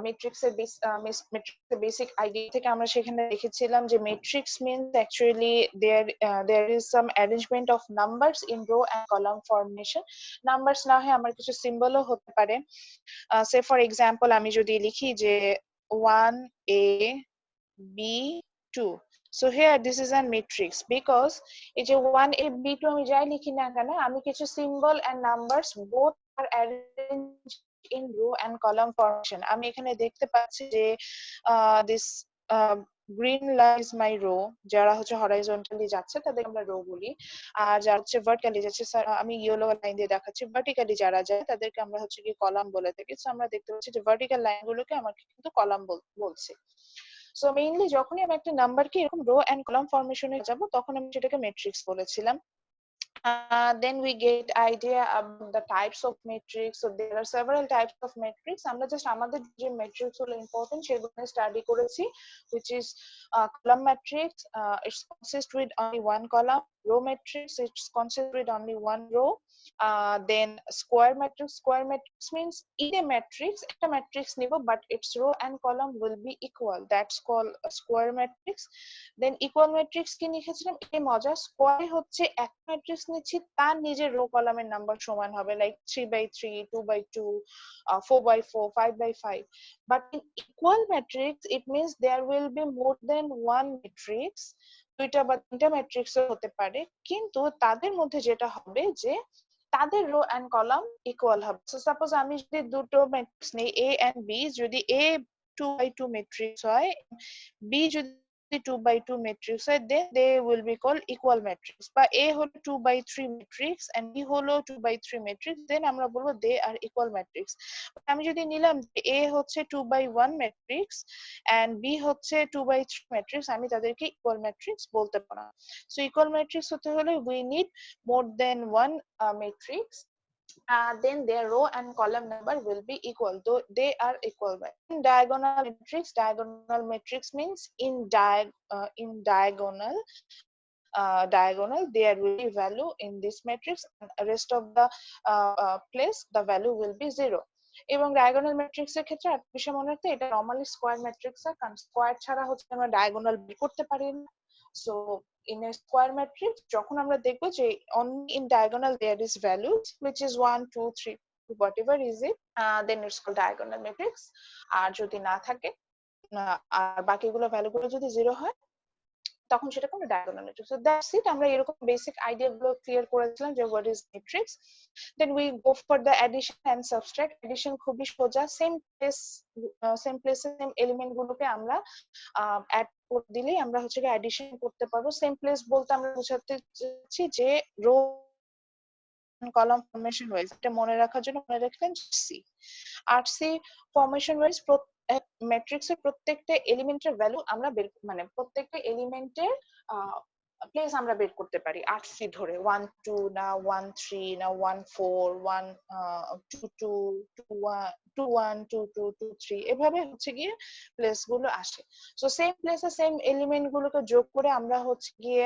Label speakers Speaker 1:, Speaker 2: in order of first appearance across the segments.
Speaker 1: মেট্রিক্সের basic idea থেকে আমরা সেখানে দেখেছিলাম যে matrix means actually there is some arrangement of numbers in row and column formation. Numbers না হয় আমার কিছু সিম্বলও হতে পারে। সে ফর এক্সাম্পল আমি যদি লিখি যে 1 a b2, so here this is a matrix because এই যে 1 a b2 আমি যাই লিখি না কেন আমি কিছু symbol and numbers both are arranged in row and column formation। আমি এখানে দেখতে পাচ্ছি যে this green line is my row, যারা হচ্ছে হরাইজন্টালি যাচ্ছে তাদের আমরা রো বলি, আর যারা হচ্ছে ভার্টিক্যালি যাচ্ছে আমি ইয়েলো লাইন দিয়ে দেখাচ্ছি, ভার্টিক্যালি যারা যায় তাদেরকে আমরা হচ্ছে কি কলাম বলে থাকি। সো আমরা দেখতে পাচ্ছি যে ভার্টিক্যাল লাইনগুলোকে আমাকে কিন্তু কলাম বলছি। সো মেইনলি যখনই আমি একটা নাম্বারকে এরকম রো এন্ড কলাম ফরমেশনে যাব তখন আমি সেটাকে ম্যাট্রিক্স বলেছিলাম। Then we get idea about the types of matrix. So there are several types of matrix. আমরা just আমাদের যে matrix হলো important সেগুলো স্টাডি করেছি, which is column matrix. It's consists with only one column. Row matrix, it's consists with only one row. Then square matrix. Square matrix means in a matrix একটা matrix নিব but its row and column will be equal, that's called a square matrix. Then equal matrix কি লিখেছিলাম এই মজা, স্কয়ারে হচ্ছে এক matrix নিচ্ছি তার নিজের রো কলামের নাম্বার সমান হবে, like 3/3, 2/2, 4/4, 5/5. But in equal matrix it means there will be more than one matrix, দুইটা বা তিনটা ম্যাট্রিক্স হতে পারে, কিন্তু তাদের মধ্যে যেটা হবে যে তাদের রো এন্ড কলাম ইকুয়াল হবে। সো সাপোজ আমি যদি দুটো ম্যাট্রিক্স নেই এ এন্ড বি, যদি এ 2/2 ম্যাট্রিক্স হয়, বি যদি 2/2 matrix হয়, then they will be called equal matrix। বা A হলো 2/3 matrix and B হলো 2/3 matrix, then আমরা বলবো they are equal matrix। আমি যদি নিলাম যে A হচ্ছে 2/1 matrix and B হচ্ছে 2/3 matrix, আমি তাদেরকে equal matrix বলতে পারবো। So equal matrix হতে হলে we need more than one matrix. Then their row and column number will be equal, though they are equal. In diagonal matrix means in diagonal there will be value in this matrix and rest of the place the value will be 0। এবং diagonal matrix এর ক্ষেত্রে একটা বিষয় মনে রাখতে, এটা normally square matrix হয়, কারণ স্কয়ার ছাড়া হচ্ছে আমরা ডায়াগোনাল বের করতে পারি না। So in a square matrix যখন আমরা দেখব যে only in diagonal there is values which is 1 2 3 whatever is it, then it's called diagonal matrix। আর যদি না থাকে আর বাকিগুলো ভ্যালুগুলো যদি 0 হয় তখন সেটা কোনো diagonal matrix. So that's it, আমরা এরকম বেসিক আইডিয়া গুলো ক্লিয়ার করেছিলাম যে what is matrix. Then we go for the addition and subtract. Addition খুবই সোজা, সেম প্লেসে সেম এলিমেন্ট গুলোকে আমরা অ্যাড করে দিলেই আমরা হচ্ছে অ্যাডিশন করতে পারবো। সেম প্লেস বলতে আমরা বোঝাতে চাচ্ছি যে রো কলাম ফরমেশন ওয়াইজ, এটা মনে রাখার জন্য মনে রাখলেন সি আর সি ফরমেশন ওয়াইজ ম্যাট্রিক্সের প্রত্যেকটা এলিমেন্টের ভ্যালু আমরা মানে প্রত্যেকটা এলিমেন্টের প্লেস আমরা বের করতে পারি 8C ধরে, 1 2 না 1 3 না 1 4 1 2 2 2 1 2 2 2 3 এভাবে হচ্ছে গিয়ে প্লেস গুলো আসে। সো সেম প্লেসে সেম এলিমেন্ট গুলোকে যোগ করে আমরা হচ্ছে গিয়ে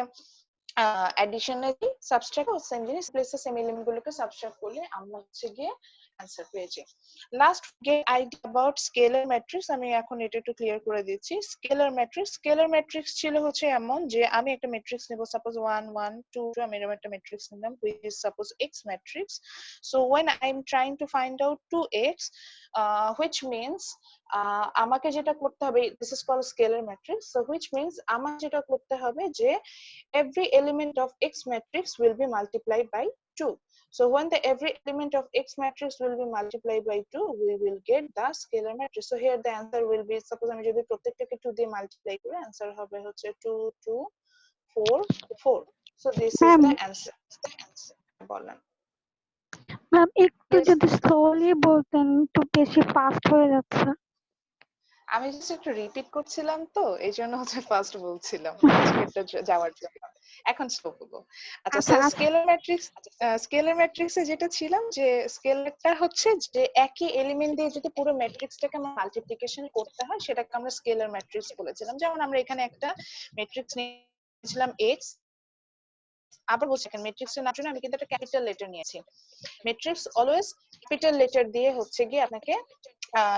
Speaker 1: additionally subtract ও সেম জিনিস প্লেসে সেম এলিমেন্ট গুলোকে সাবট্রাক্ট করলে আমরা হচ্ছে গিয়ে অ্যানসার পেয়ে যাই। Last get idea about scalar matrix, আমি এখন এটা একটু ক্লিয়ার করে দিচ্ছি। স্কেলার ম্যাট্রিক্স ছিল হচ্ছে এমন যে আমি একটা ম্যাট্রিক্স নেব, সাপোজ 1 1 2 2, আমি এরকম একটা ম্যাট্রিক্স নিলাম which is suppose x matrix. So when I'm trying to find out 2x, which means আমাকে যেটা করতে হবে, this is called scalar matrix, so which means আমার যেটা করতে হবে যে every element of x matrix will be multiplied by 2. So when the every element of x matrix will be multiplied by 2, we will get the scalar matrix. So here the answer will be, suppose আমি যদি প্রত্যেকটাকে 2 দিয়ে multiply করি, answer হবে হচ্ছে 2 2 4 4. So this is the answer. বলেন
Speaker 2: ma'am, একটু যদি slowly বলতেন, একটু বেশি ফাস্ট হয়ে যাচ্ছে।
Speaker 1: আমি জাস্ট একটু রিপিট করছিলাম তো এইজন্য হচ্ছে ফার্স্ট বলছিলাম স্ক্রিপ্টে যাওয়ার জন্য, এখন স্লো বলবো। আচ্ছা স্যার, স্কেলার ম্যাট্রিক্সে যেটা ছিলাম যে স্কেলারটা হচ্ছে যে একই এলিমেন্ট দিয়ে যদি পুরো ম্যাট্রিক্সটাকে মাল্টিপ্লিকেশন করতে হয় সেটাকে আমরা স্কেলার ম্যাট্রিক্স বলেছিলাম। যেমন আমরা এখানে একটা ম্যাট্রিক্স নিয়েছিলাম x, আবার বলছি এখন ম্যাট্রিক্সের নাম জন্য আমি কিন্তু একটা ক্যাপিটাল লেটার নিয়েছি। ম্যাট্রিক্স অলওয়েজ ক্যাপিটাল লেটার দিয়ে হচ্ছে গিয়ে আপনাকে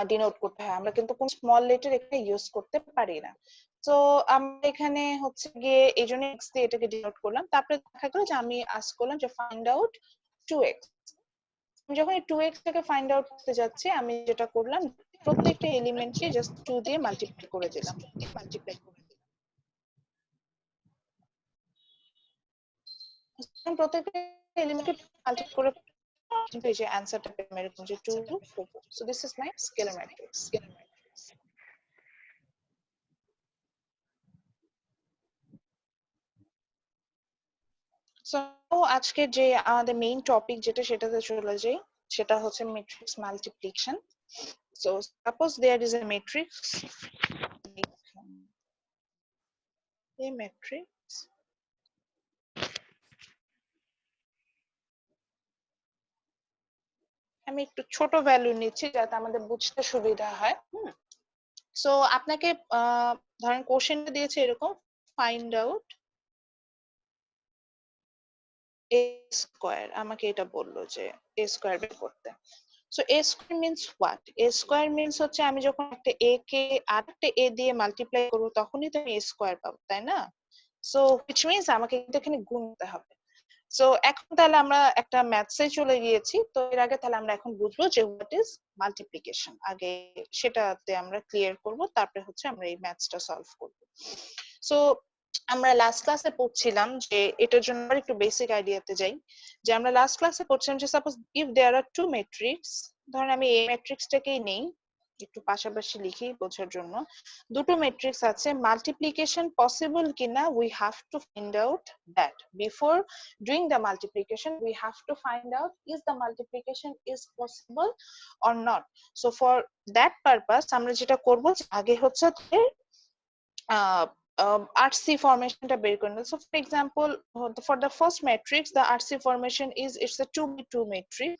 Speaker 1: ডিনোট করতে হয়, আমরা কিন্তু কোন স্মল লেটার এখানে ইউজ করতে পারি না। তো আমরা এখানে হচ্ছে গিয়ে এই জন্য এক্স দিয়ে এটাকে ডিনোট করলাম। তারপরে দেখা গেল যে আমি আস্ক করলাম যে ফাইন্ড আউট 2x। আমি যখন এই 2x টাকে ফাইন্ড আউট করতে যাচ্ছি, আমি যেটা করলাম প্রত্যেকটা এলিমেন্টকে জাস্ট 2 দিয়ে মাল্টিপ্লাই করে দিলাম। প্রত্যেকটা এলিমেন্টকে মাল্টিপ্লাই করে কিন্তু এই যে অ্যানসারটা পেলাম এরকম যে 2 2 4 4। So this is my scalar matrix. So আজকে যে আমাদের মেইন টপিক যেটা সেটাতে চলে যাই, সেটা হচ্ছে matrix multiplication. So suppose there is a matrix, a matrix আমি একটু ছোট ভ্যালু নিচ্ছি যাতে আমাদের বুঝতে সুবিধা হয়। সো আপনাকে ধরেন কোশ্চেনটা দিয়েছে এরকম, ফাইন্ড আউট a স্কয়ার, আমাকে এটা বললো যে a স্কয়ার বের করতে। So a square means what? a square means হচ্ছে আমি যখন একটা a কে আরেকটা a দিয়ে মাল্টিপ্লাই করব তখনই তো আমি a স্কয়ার পাবো, তাই না? সো হুইচ মিন্স আমাকে কিন্তু এখানে গুণতে হবে। সো এখন তাহলে আমরা একটা ম্যাথসে চলে গিয়েছি। তো এর আগে তাহলে আমরা এখন বুঝবো যে হোয়াট ইজ মাল্টিপ্লিকেশন, আগে সেটাতে আমরা ক্লিয়ার করব, তারপরে হচ্ছে আমরা এই ম্যাথসটা সলভ করব। সো আমরা লাস্ট ক্লাসে পড়ছিলাম যে এটার জন্য আমরা একটু বেসিক আইডিয়াতে যাই, যে আমরা লাস্ট ক্লাসে পড়ছিলাম যে suppose if there are two matrix, ধরেন আমি এই ম্যাট্রিক্সটাকেই নেই, একটু পাশাপাশি লিখি বোঝার জন্য। দুটো ম্যাট্রিক্স আছে, মাল্টিপ্লিকেশন পসিবল কিনা we have to find out that before doing the multiplication we have to find out is the multiplication is possible or not. So for that purpose আমরা যেটা করব আগে হচ্ছে RC formation টা বের করে নেব। So for example, for the first matrix, the RC formation is it's a 2 by 2 matrix,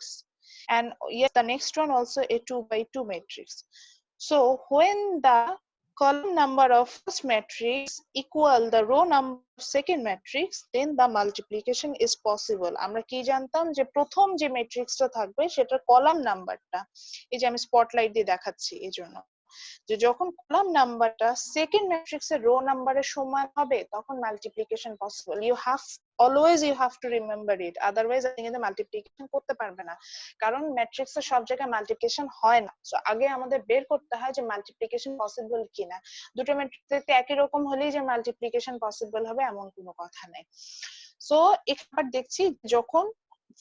Speaker 1: and yes, the next one also a 2 by 2 matrix. So when the column number of first matrix equal the row number of second matrix, then the multiplication is possible. আমরা কি জানতাম যে প্রথম যে ম্যাট্রিক্সটা থাকবে সেটার column নাম্বারটা, এই যে আমি স্পটলাইট দিয়ে দেখাচ্ছি এই জন্য, যে যখন কলাম নাম্বারটা সেকেন্ড ম্যাট্রিক্সের রো নাম্বারের সমান হবে তখন multiplication possible. You have to remember it, otherwise আপনি কিন্তু মাল্টিপ্লিকেশন করতে পারবে না, কারণ ম্যাট্রিক্সের সব জায়গায় মাল্টিপ্লিকেশন হয় না। সো আগে আমাদের বের করতে হয় যে মাল্টিপ্লিকেশন পসিবল কিনা। দুটো ম্যাট্রিক্স দেখতে একই রকম হলেই যে মাল্টিপ্লিকেশন পসিবল হবে এমন কোনো কথা নেই। সো এবার দেখছি যখন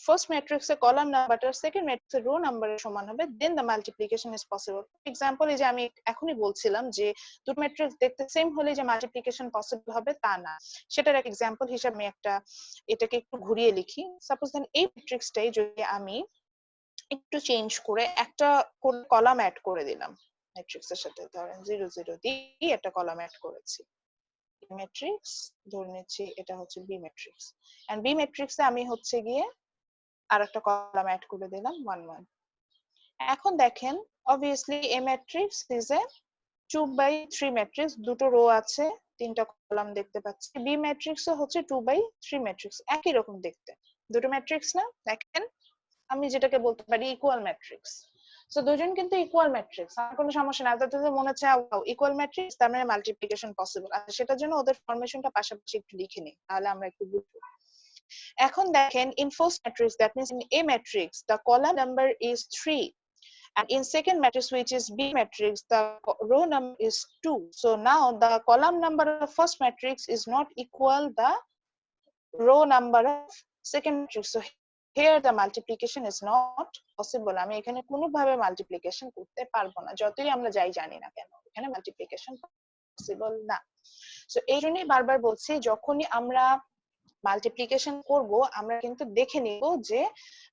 Speaker 1: first matrix এর কলাম নাম্বারটা সেকেন্ড ম্যাট্রিক্সের রো নাম্বারের সমান হবে, then the multiplication is possible. Example এই যে আমি এখনই বলছিলাম যে দুটো ম্যাট্রিক্স দেখতে সেম হলে যে মাল্টিপ্লিকেশন পসিবল হবে তা না, সেটার এক এক্সাম্পল হিসেবে আমি এটাকে একটু ঘুরিয়ে লিখি। সাপোজ দেন এই ম্যাট্রিক্সটাই যদি আমি একটু চেঞ্জ করে একটা কলাম অ্যাড করে দিলাম ম্যাট্রিক্সের সাথে, ধরেন 0 0 দিয়ে একটা কলাম অ্যাড করেছি, ম্যাট্রিক্স ধরে নিচ্ছি এটা হচ্ছে বি ম্যাট্রিক্স, এন্ড বি ম্যাট্রিক্সে আমি হচ্ছে গিয়ে আর একটা কলাম অ্যাড করে দিলাম 1 1। এখন দেখেন obviously a matrix is a 2 by 3 matrix, দুটো রো আছে, তিনটা কলাম দেখতে পাচ্ছি। বি ম্যাট্রিক্সও হচ্ছে 2 by 3 ম্যাট্রিক্স, একই রকম দেখতে দুটো ম্যাট্রিক্স না? দেখেন আমি যেটাকে বলতে পারি ইকুয়াল ম্যাট্রিক্স। সো দুজন কিন্তু ইকুয়াল ম্যাট্রিক্স, আমার কোনো সমস্যা না। তাতে মনে হচ্ছে ইকুয়াল ম্যাট্রিক্স তার মানে মাল্টিপ্লিকেশন পসিবল। আর সেটার জন্য ওদের ফরমেশনটা পাশাপাশি একটু লিখে নিই, তাহলে আমরা একটু বুঝবো। এখন দেখেন in first matrix, that means in A matrix the column number is 3, and in second matrix which is B matrix the row number is 2. So now the column number of first matrix is not equal the row number of second matrix. So here the multiplication is not possible. আমি এখানে কোনোভাবে multiplication করতে পারবো না, যতই আমরা যাই জানি না কেন এখানে মাল্টিপ্লিকেশন পসিবল না। সো এই জন্যই বারবার বলছি যখনই আমরা মাল্টিপ্লিকেশন করব আমরা কিন্তু দেখে নিব যে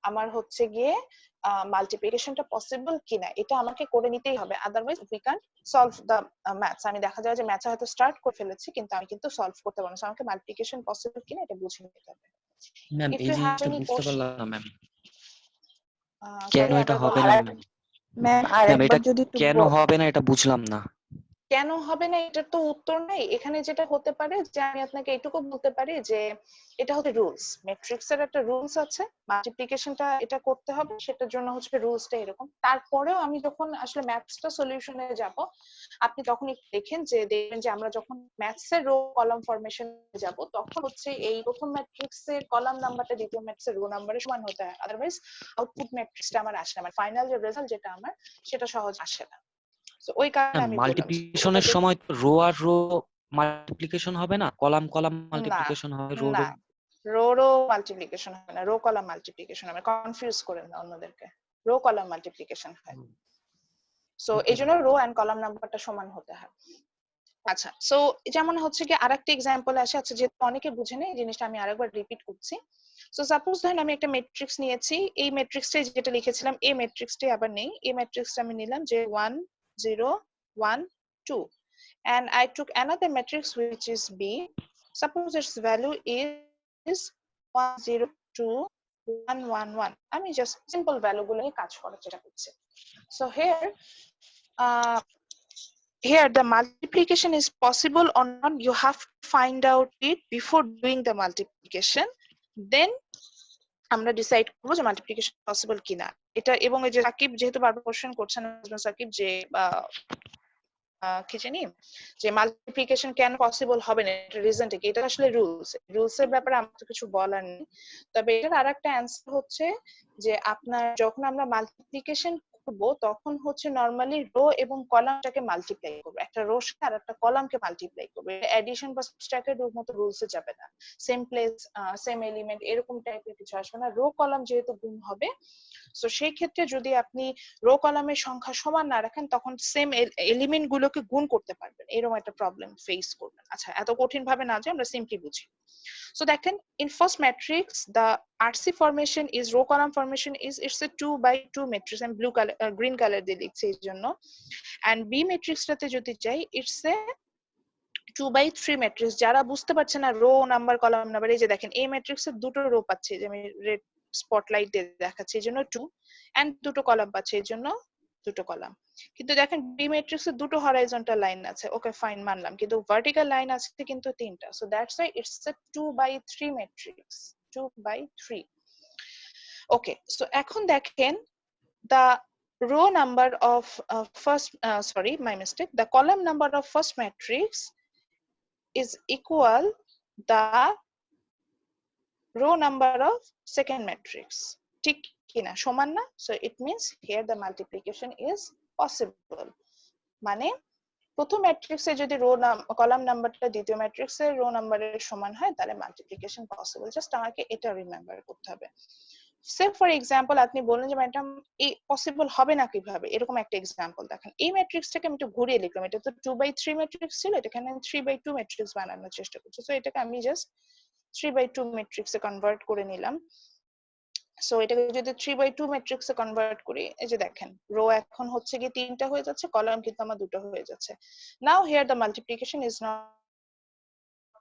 Speaker 1: আমার হচ্ছে গিয়ে মাল্টিপ্লিকেশনটা পসিবল কিনা, এটা আমাকে করে নিতেই হবে, otherwise we can solve the maths. আমি দেখা যায় যে ম্যাথস হয়তো স্টার্ট করে ফেলেছি কিন্তু আমি কিন্তু সলভ করতে পারবো না, আমাকে মাল্টিপ্লিকেশন পসিবল কিনা এটা বুঝে নিতে হবে।
Speaker 3: ম্যাম
Speaker 1: If
Speaker 3: এই
Speaker 1: you have
Speaker 3: জিনিসটা
Speaker 1: any
Speaker 3: বুঝতে
Speaker 1: question,
Speaker 3: পারলাম না ম্যাম, কেন
Speaker 1: sorry
Speaker 3: এটা
Speaker 1: আবার
Speaker 3: হবে
Speaker 1: বলেন।
Speaker 3: না ম্যাম?
Speaker 4: ম্যাম আর
Speaker 3: ম্যাম
Speaker 4: একবার
Speaker 3: এটা
Speaker 4: যদি একটু
Speaker 3: কেন হবে না এটা বুঝলাম না।
Speaker 1: কেন হবে না এটার তো উত্তর নাই। এখানে যেটা হতে পারে যে আমি আপনাকে এটুকু বলতে পারি যে এটা হচ্ছে রুলস, ম্যাট্রিক্সের একটা রুলস আছে, মাল্টিপ্লিকেশনটা এটা করতে হবে, সেটার জন্য হচ্ছে রুলসটা এরকম। তারপরেও আমি যখন আসলে ম্যাথসটা সলিউশনে যাব, আপনি তখন একটু দেখেন যে দেখবেন যে আমরা যখন ম্যাথসের রো কলাম ফরমেশন যাব তখন হচ্ছে এই প্রথম ম্যাট্রিক্সের কলাম নাম্বারটা দ্বিতীয় ম্যাট্রিক্সের রো নাম্বারের সমান হতে হয়, আদারওয়াইজ আউটপুট ম্যাট্রিক্সটা আমার আসে না, মানে ফাইনাল যে রেজাল্ট যেটা আমার সেটা সহজ আসে না। তো ওই কারণে আমি বললাম ওটা
Speaker 3: মাল্টিপ্লিকেশনের সময় তো রো আর রো মাল্টিপ্লিকেশন হবে না, কলাম কলাম
Speaker 1: না
Speaker 3: মাল্টিপ্লিকেশন হবে, রো
Speaker 1: না
Speaker 3: রো।
Speaker 1: রো রো মাল্টিপ্লিকেশন হয় না, রো কলাম মাল্টিপ্লিকেশন হবে, কনফিউজ করেন না অন্যদেরকে, রো কলাম মাল্টিপ্লিকেশন হয়। সো এই জন্য রো এন্ড কলাম নাম্বারটা সমান হতে হয়। আচ্ছা, সো যেমন হচ্ছে কি আরেকটা এক্সাম্পল আসে, আচ্ছা যেহেতু অনেকে বুঝে নেই এই জিনিসটা আমি আরেকবার রিপিট করছি। সো সাপোজ ধরেন আমি একটা ম্যাট্রিক্স নিয়েছি, এই ম্যাট্রিক্সটাই যেটা লিখেছিলাম এই ম্যাট্রিক্সটাই আবার নেই, এই ম্যাট্রিক্সটা আমি নিলাম যে 1 0 1 2 and I took another matrix which is B. Suppose its value is 1 0 2 1 1 1. আমি জাস্ট সিম্পল ভ্যালু গুলো নিয়ে কাজ করার চেষ্টা করছি। So here the multiplication is possible or not, you have to find out it before doing the multiplication, then আমরা decide করবো যে মাল্টিপ্লিকেশন পসিবল কিনা এটা। এবং এই যে সাকিব যেহেতু বারবার কোশ্চেন করছেন সাকিব যে কি জানি যে মাল্টিপ্লিকেশন কেন পসিবল হবে না, এটা রিজনটা কি, এটা আসলে রুলস এর ব্যাপারে আমার তো কিছু বলার নেই। তবে এটার আরেকটা অ্যান্সার হচ্ছে যে আপনার যখন আমরা মাল্টিপ্লিকেশন করব তখন হচ্ছে নরমালি রো এবং কলামটাকে মাল্টিপ্লাই করব, একটা রো সাথে আর একটা কলামকে মাল্টিপ্লাই করব, এডিশন বা সাবট্রাক্টের মতো রুলসে যাবে না, সেম প্লেস সেম এলিমেন্ট এরকম টাইপের কিছু আসবে না, রো কলাম যেহেতু গুণ হবে। সো সেই ক্ষেত্রে যদি আপনি রো কলামের সংখ্যা সমান না রাখেন তখন সেম এলিমেন্ট গুলোকে গুণ করতে পারবেন, এরকম একটা প্রবলেম ফেস করবেন। আচ্ছা এত কঠিন ভাবে না যে আমরা সিম্পলি বুঝি। So দেখেন in first matrix the RC formation is row column formation is it's a 2 by 2 matrix, and blue color green color দিয়ে লিখছি এই জন্য। and B matrix টাতে যদি যাই it's a 2 by 3 matrix। যারা বুঝতে পারছে না রো নাম্বার কলাম নাম্বার, এই যে দেখেন এই ম্যাট্রিক্সে দুটো রো পাচ্ছি, যে আমি রেড স্পটলাইট দিয়ে দেখাচ্ছি এই জন্য 2, এন্ড দুটো কলাম পাচ্ছি এই জন্য দুটো কলাম। কিন্তু দেখেন বি ম্যাট্রিক্সে দুটো হরাইজন্টাল লাইন আছে, ওকে ফাইন মানলাম, কিন্তু ভার্টিক্যাল লাইন আছে কিন্তু তিনটা, so that's why it's a 2 by 3 matrix, 2 by 3। Okay, so এখন দেখেন the row number of first sorry my mistake, the column number of first matrix is equal the row number of second matrix, ঠিক কিনা, সমান না? So it means here the multiplication is possible, মানে প্রথম ম্যাট্রিক্সে যদি রো কলাম নাম্বারটা দ্বিতীয় ম্যাট্রিক্সের রো নাম্বারের সমান হয় তাহলে মাল্টিপ্লিকেশন পসিবল, জাস্ট আমাকে এটা রিমেম্বার করতে হবে। সে ফর এক্সাম্পল আপনি বললেন যে ম্যাডাম এই পসিবল হবে না কিভাবে, এরকম একটা এক্সাম্পল দেখেন, এই ম্যাট্রিক্সটাকে আমি একটু ঘুরিয়ে লিখলাম, এটা তো 2 by 3 ম্যাট্রিক্স ছিল, এটাকে আমি 3 by 2 ম্যাট্রিক্স বানানোর চেষ্টা করছি, সো এটাকে আমি জাস্ট 3 by 2 ম্যাট্রিক্সে কনভার্ট করে নিলাম। সো এটাকে যদি 3 by 2 ম্যাট্রিক্সে কনভার্ট করি, এই যে দেখেন রো এখন হচ্ছে কি তিনটা হয়ে যাচ্ছে, কলাম কিন্তু আমার দুটো হয়ে যাচ্ছে। Now here the multiplication is not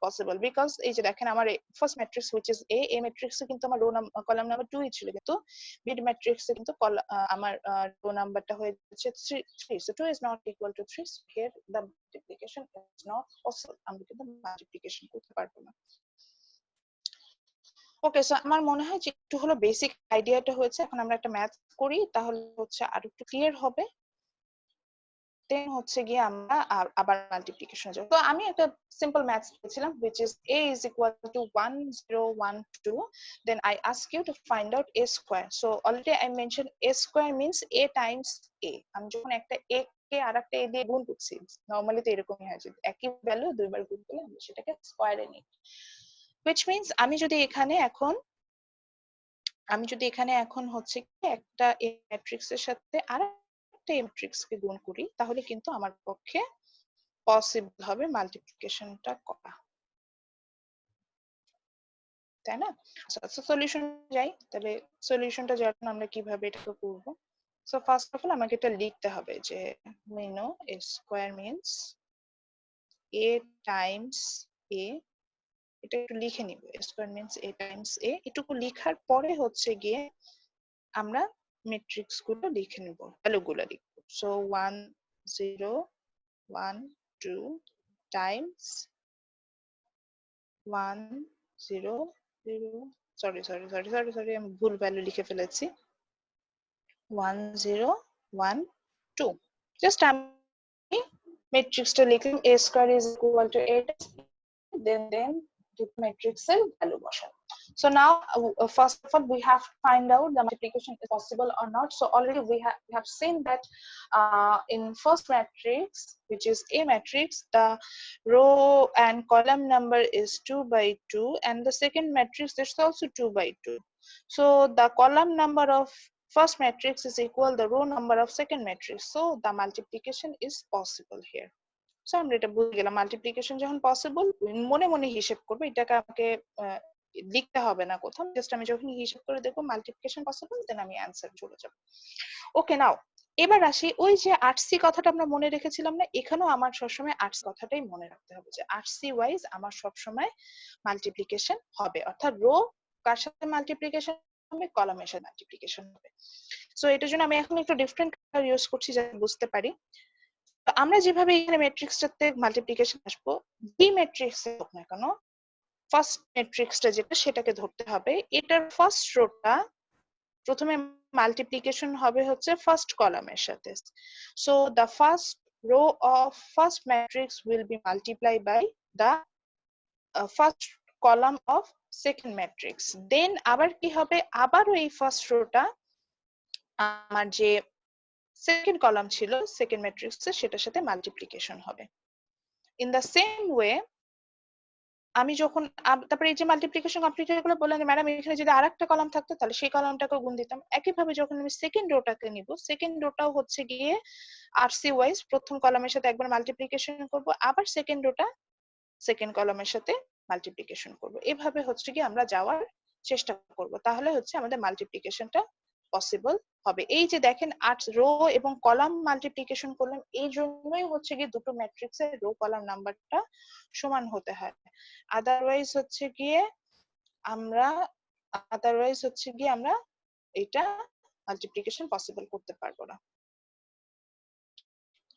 Speaker 1: possible because এই যে দেখেন আমার first matrix which is a ম্যাট্রিক্সে কিন্তু আমার রো কলাম নাম্বার 2 ছিল, কিন্তু মিড ম্যাট্রিক্সে কিন্তু আমার রো নাম্বারটা হয়ে যাচ্ছে 3, so 2 is not equal to 3, so here the multiplication is not possible, আমরা কিন্তু মাল্টিপ্লিকেশন করতে পারবো না। ওকে, সো আমার মনে হয় যে একটু হলো বেসিক আইডিয়াটা হয়েছে, এখন আমরা একটা ম্যাথ করি তাহলে হচ্ছে আরো একটু ক্লিয়ার হবে, দেন হচ্ছে গিয়ে আমরা আবার মাল্টিপ্লিকেশন যাব। তো আমি একটা সিম্পল ম্যাথস দিয়েছিলাম which is a is equal to 1 0 1 2, then I ask you to find out a square. So already I mentioned a square means a times a, আমি যখন একটা a কে আরেকটা a দিয়ে গুণ করছি, নরমালি তো এরকমই হয় যে একই ভ্যালু দুইবার গুণ করলে আমরা সেটাকে স্কয়ারে নিই, which means আমি যদি এখানে এখন হচ্ছে কি একটা a ম্যাট্রিক্স এর সাথে আরেকটা a ম্যাট্রিক্স কে গুণ করি তাহলে কিন্তু আমার পক্ষে পসিবল হবে মাল্টিপ্লিকেশনটা করা, তাই না? আচ্ছা সলিউশন যাই, তাহলে সলিউশনটা যখন আমরা কিভাবে এটা করব। সো ফার্স্ট অফ অল আমাকে এটা লিখতে হবে যে we know a square means a times a, এটা একটু লিখে নিব, a square means a times a, এটুকু লেখার পরে হচ্ছে গিয়ে আমরা ম্যাট্রিক্স গুলো লিখে নিব, ভ্যালু গুলো লিখব। সো 1 0 1 2 times 1 0 0 সরি আমি ভুল ভ্যালু লিখে ফেলেছি 1 0 1 2 জাস্ট আমি ম্যাট্রিক্সটা লিখলাম a square is equal to 8 then the matrix এর ভ্যালু বসাবো so now first of all we have to find out the multiplication is possible or not so already we have seen that in first matrix which is a matrix the row and column number is 2 by 2 and the second matrix is also 2 by 2 so the column number of first matrix is equal the row number of second matrix so the multiplication is possible here so আমরা এটা বুঝে গেলাম multiplication যখন possible মনে মনে হিসাব করবো এটাকে আমাকে লিখতে হবে না কোথাও জাস্ট আমি যখন হিসাব করে দেখবো মাল্টিপ্লিকেশন পসিবল দেন আমি অ্যানসার চলে যাব ওকে নাও এবার আসি ওই যে 8c কথাটা আমরা মনে রেখেছিলাম না এখানেও আমার সবসময় 8c কথাটাই মনে রাখতে হবে যে 8c ওয়াইজ আমার সবসময় মাল্টিপ্লিকেশন হবে অর্থাৎ রো কার সাথে মাল্টিপ্লিকেশন হবে কলামের সাথে মাল্টিপ্লিকেশন হবে সো এটার জন্য আমি এখন একটু ডিফারেন্ট কালার ইউজ করছি যাতে বুঝতে পারি আমরা যেভাবে এখানে ম্যাট্রিক্সটাতে মাল্টিপ্লিকেশন আসবো বি ম্যাট্রিক্স এ হোক না কেন ফার্স্ট ম্যাট্রিক্সটা যেটা সেটাকে ধরতে হবে এটার ফার্স্ট রোটা প্রথমে মাল্টিপ্লিকেশন হবে হচ্ছে ফার্স্ট কলামের সাথে so the first row of first matrix will be multiply by the first column of second matrix then আবার কি হবে আবারও এই ফার্স্ট রোটা আমার যে সেকেন্ড কলাম ছিল সেকেন্ড ম্যাট্রিক্সে সেটার সাথে মাল্টিপ্লিকেশন হবে ইন দ্য সেম ওয়ে আমি যখন তারপরে এই যে মাল্টিপ্লিকেশন কমপ্লিট হয়ে গেলে বললাম যে ম্যাডাম এখানে যদি আরেকটা কলাম থাকতো তাহলে সেই কলামটাকে গুণ দিতাম একইভাবে যখন আমি সেকেন্ড রোটাকে নিব সেকেন্ড রোটাও হচ্ছে গিয়ে আরসি ওয়াইজ প্রথম কলামের সাথে একবার মাল্টিপ্লিকেশন করব আবার সেকেন্ড রোটা সেকেন্ড কলামের সাথে মাল্টিপ্লিকেশন করব এভাবে হচ্ছে কি আমরা যাওয়ার চেষ্টা করব তাহলে হচ্ছে আমাদের মাল্টিপ্লিকেশনটা পসিবল হবে এই যে দেখেন 8 রো এবং কলাম মাল্টিপ্লিকেশন করলাম এই জন্যই হচ্ছে গিয়ে দুটো ম্যাট্রিক্সের রো কলাম নাম্বারটা সমান হতে হয় আদারওয়াইজ হচ্ছে গিয়ে আমরা এটা মাল্টিপ্লিকেশন পসিবল করতে পারবো না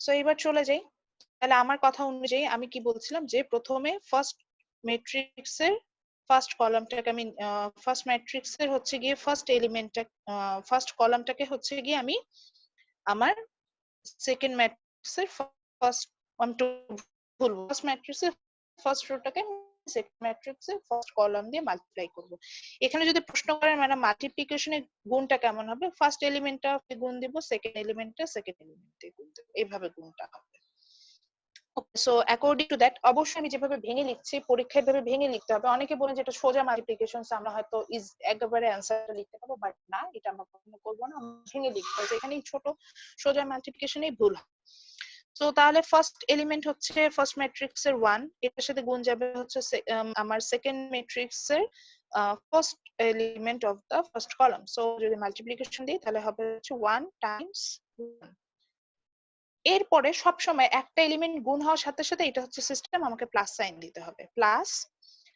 Speaker 1: সো এবার চলে যাই তাহলে আমার কথা অনুযায়ী আমি কি বলছিলাম যে প্রথমে ফার্স্ট ম্যাট্রিক্সের ফার্স্ট কলামটাকে আমি ফার্স্ট ম্যাট্রিক্সের হচ্ছে গিয়ে ফার্স্ট এলিমেন্টটা ফার্স্ট কলামটাকে হচ্ছে গিয়ে আমি আমার সেকেন্ড ম্যাট্রিক্সের ফার্স্ট ফার্স্ট ম্যাট্রিক্সের ফার্স্ট রোটাকে সেকেন্ড ম্যাট্রিক্সের ফার্স্ট কলাম দিয়ে মাল্টিপ্লাই করব এখানে যদি প্রশ্ন করেন মানে মাল্টিপ্লিকেশনের গুণটা কেমন হবে ফার্স্ট এলিমেন্টটা গুণ দিব সেকেন্ড এলিমেন্টটা সেকেন্ড এলিমেন্ট দিয়ে গুণ দেব এইভাবে গুণটা হবে সো অ্যাকর্ডিং টু দ্যাট অবশ্যই আমি যেভাবে ভেঙে লিখছি পরীক্ষায় ভাবে ভেঙে লিখতে হবে অনেকে বলেন যে এটা সোজা মাল্টিপ্লিকেশন আমরা হয়তো একেবারে অ্যানসারটা লিখতে পারবো বাট না এটা আমরা কখনো করবো না ভেঙে লিখতে হবে এখানেই ছোট সোজা মাল্টিপ্লিকেশনেই ভুল হয় সো তাহলে ফার্স্ট এলিমেন্ট হচ্ছে ফার্স্ট ম্যাট্রিক্স এর 1 এটার সাথে গুণ যাবে হচ্ছে আমার সেকেন্ড ম্যাট্রিক্স এর first element of the first column so যদি মাল্টিপ্লিকেশন দিই তাহলে হবে হচ্ছে 1 টাইমস 1 এরপরে সব সময় একটা এলিমেন্ট গুণ হওয়ার সাথে সাথে এটা হচ্ছে সিস্টেম আমাকে প্লাস সাইন দিতে হবে প্লাস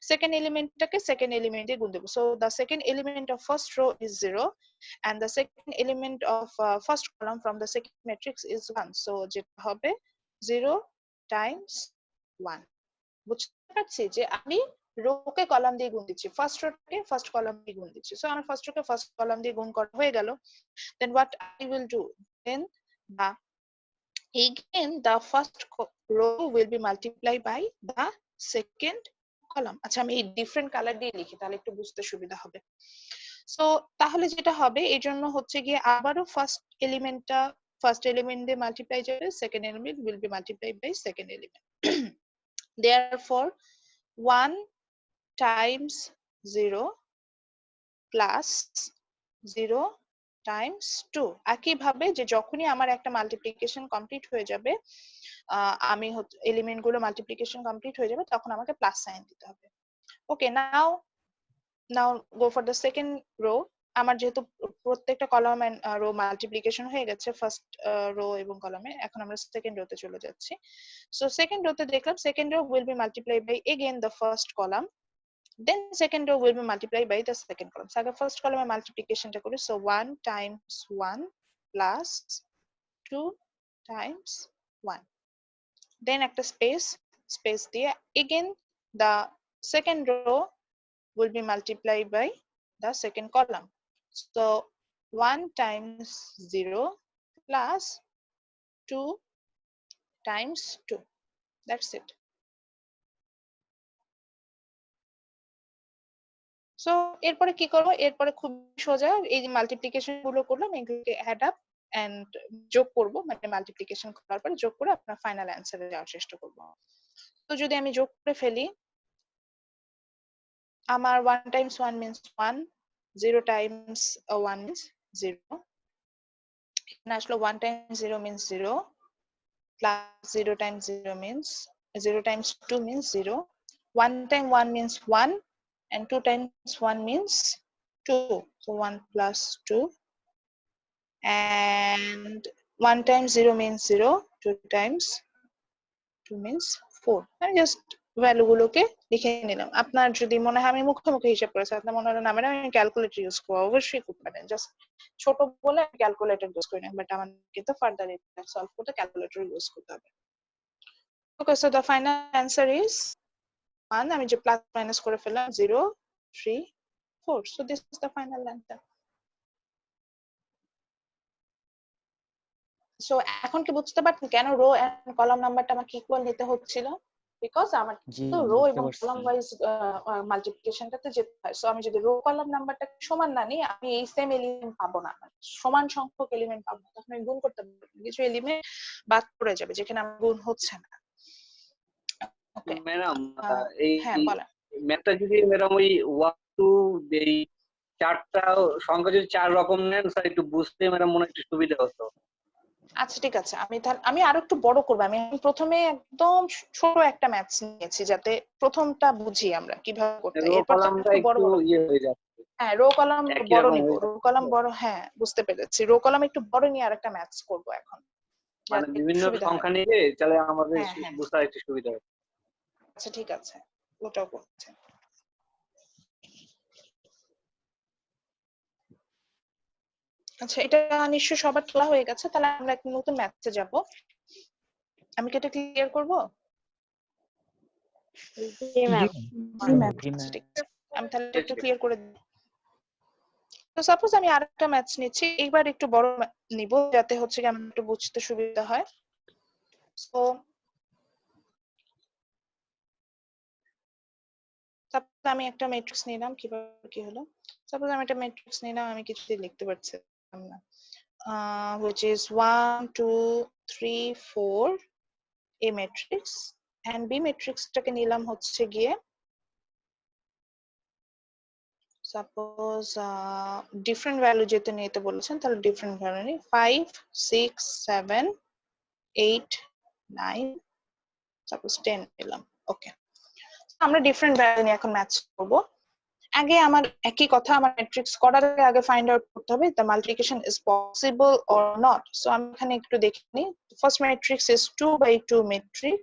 Speaker 1: second এলিমেন্টটাকে সেকেন্ড এলিমেন্ট দিয়ে গুণ দেব so the second element of first row is 0 and the second element of first column from the second matrix is 1 so যেটা হবে 0 times 1 বুঝতে পারছি যে আমি রোকে কলাম দিয়ে গুণ দিচ্ছি ফার্স্ট রোকে ফার্স্ট কলাম দিয়ে গুণ দিচ্ছি সো আমার ফার্স্ট রোকে ফার্স্ট কলাম দিয়ে গুণ করা হয়ে গেল then what I will do then again the first row will be multiplied by the second column আচ্ছা আমি এই ডিফারেন্ট কালার দিয়ে লিখি তাহলে একটু বুঝতে সুবিধা হবে সো তাহলে যেটা হবে এই জন্য হচ্ছে গিয়ে আবারও ফার্স্ট এলিমেন্ট দিয়ে মাল্টিপ্লাই যাবে second element will be multiplied by second element therefore 1 times 0 plus 0 times 2 একইভাবে যে যখনই আমার একটা মাল্টিপ্লিকেশন কমপ্লিট হয়ে যাবে আমি এলিমেন্ট গুলো মাল্টিপ্লিকেশন কমপ্লিট হয়ে যাবে তখন আমাকে প্লাস সাইন দিতে হবে okay now go for the second row আমার যেহেতু প্রত্যেকটা কলাম এন্ড রো মাল্টিপ্লিকেশন হয়ে গেছে ফার্স্ট রো এবং কলামে এখন আমরা সেকেন্ড রোতে চলে যাচ্ছি সো সেকেন্ড রোতে দেখলাম second row will be multiplied by again the first column then second row will be multiplied by the second column so first column multiplication ta kori so 1 times 1 plus 2 times 1 then একটা space দিয়ে again the second row will be multiplied by the second column. So 1 times 0 plus 2 times 2. That's it. So এরপরে কি করব, এরপরে খুব সোজা এই multiplication গুলো করলাম, এগুলোকে অ্যাড আপ এন্ড যোগ করব, মানে মাল্টিপ্লিকেশন করার পরে যোগ করে আপনার ফাইনাল অ্যানসারে যাওয়ার চেষ্টা করব। তো যদি আমি যোগ করে ফেলি, আমার 1 times 1 means 1, 0 times 1 means 0, এখানে আসলো 1 times 0 means 0, plus 0 times 0 means 0 times 2 means 0, 1 times 1 means 1, and 2 times 1 means 2, so 1 plus 2, and 1 times 0 means 0, 2 times 2 means 4. আমি জাস্ট ভ্যালু গুলোকে লিখে নিলাম। আপনার যদি মনে হয় আমি মুখে মুখে হিসাব করেছি, আপনার মনে হলো না ম্যাডাম আমি ক্যালকুলেটর ইউজ করবো, অবশ্যই করতে পারেন, জাস্ট ছোট বলে ক্যালকুলেটর ইউজ করি না, বাট আমার কিন্তু ফার্দার এটা সলভ করতে ক্যালকুলেটর ইউজ করতে হবে। Okay, so the final answer is 1, আমি যে প্লাস মাইনাস করে ফেললাম 0, 3, 4, so this is the final answer. So এখন কি বুঝতে পারছেন কেন রো এন্ড কলাম নাম্বারটা আমাকে ইকুয়াল নিতে হচ্ছিল? বিকজ আমার
Speaker 3: জি
Speaker 1: তো রো
Speaker 3: বুঝতে
Speaker 1: এবং
Speaker 3: পারছি।
Speaker 1: কলাম ওয়াইজ মাল্টিপ্লিকেশনটাতে যেতে হয়। সো আমি যদি রো কলাম নাম্বারটা সমান না নিই, আমি এই সেম এলিমেন্ট পাবো না, সমান সংখ্যক এলিমেন্ট পাবো না, তখন আমি গুণ করতে পারবো না, কিছু এলিমেন্ট বাদ পড়ে যাবে যেখানে আমার গুণ হচ্ছে না। ওকে
Speaker 4: ম্যাডাম এই
Speaker 1: হ্যাঁ বলেন।
Speaker 4: ম্যাথটা যদি ম্যাডাম ওই 1 2 এই চারটা সংখ্যা যদি 4 রকম নেন স্যার একটু বুঝতে ম্যাডাম মনে একটু সুবিধা হতো।
Speaker 1: আচ্ছা ঠিক আছে, আমি আরো একটু বড় করবো। আমি প্রথমে একদম ছোট একটা ম্যাথস নিয়েছি যাতে প্রথমটা বুঝি আমরা কিভাবে করতে হয়,
Speaker 4: রো
Speaker 1: এরপর তো
Speaker 4: কলামটা
Speaker 1: একটু বড়
Speaker 4: একটু
Speaker 1: বড়
Speaker 4: হয়ে যাচ্ছে,
Speaker 1: হ্যাঁ রো কলাম
Speaker 4: একই
Speaker 1: বড়
Speaker 4: রকম
Speaker 1: নিব,
Speaker 4: হয়ে
Speaker 1: রো
Speaker 4: যাচ্ছে,
Speaker 1: কলাম বড়, হ্যাঁ বুঝতে পেরেছি, রো কলাম একটু বড় নিয়ে আরেকটা ম্যাথস করব এখন,
Speaker 4: মানে
Speaker 1: যাতে
Speaker 4: বিভিন্ন
Speaker 1: সুবিধা হয়।
Speaker 4: সংখ্যা নিলে তাহলে আমাদের
Speaker 1: হ্যাঁ হ্যাঁ
Speaker 4: বুঝতে একটু সুবিধা হবে।
Speaker 1: আচ্ছা ঠিক আছে, ওটাও করছে। আচ্ছা এটা নিশ্চয় সবার তোলা হয়ে গেছে, তাহলে আমরা একটা নতুন ম্যাথসে যাব। আমি কি এটা ক্লিয়ার করব?
Speaker 2: জি ম্যাম। জি ম্যাম।
Speaker 1: আচ্ছা, ঠিক আছে, আমি তাহলে এটা একটু ক্লিয়ার করে দিই। তো সাপোজ আমি আরেকটা ম্যাথস নিচ্ছি, এইবার একটু বড় নিব যাতে হচ্ছে কি আমার একটু বুঝতে সুবিধা হয়। সো সাপোজ আমি একটা ম্যাট্রিক্স নিলাম, কিভাবে কি হলো, সাপোজ আমি একটা ম্যাট্রিক্স নিলাম, আমি কিছুতে লিখতে পারছিলাম না, which is 1 2 3 4 a matrix, and b matrix টাকে নিলাম হচ্ছে গিয়ে সাপোজ ডিফারেন্ট ভ্যালু যেতে নিতে বলেছেন, তাহলে ডিফারেন্ট ভ্যালু নিই 5 6 7 8 9 সাপোজ 10 নিলাম। ওকে, আমরা ডিফারেন্ট ভ্যালু নিয়ে এখন ম্যাচ করব। আগে আমার একই কথা, আমার ম্যাট্রিক্স করার আগে ফাইন্ড আউট করতে হবে the multiplication is possible or not. So আমি এখানে একটু দেখে নিই। First matrix is 2 by 2 matrix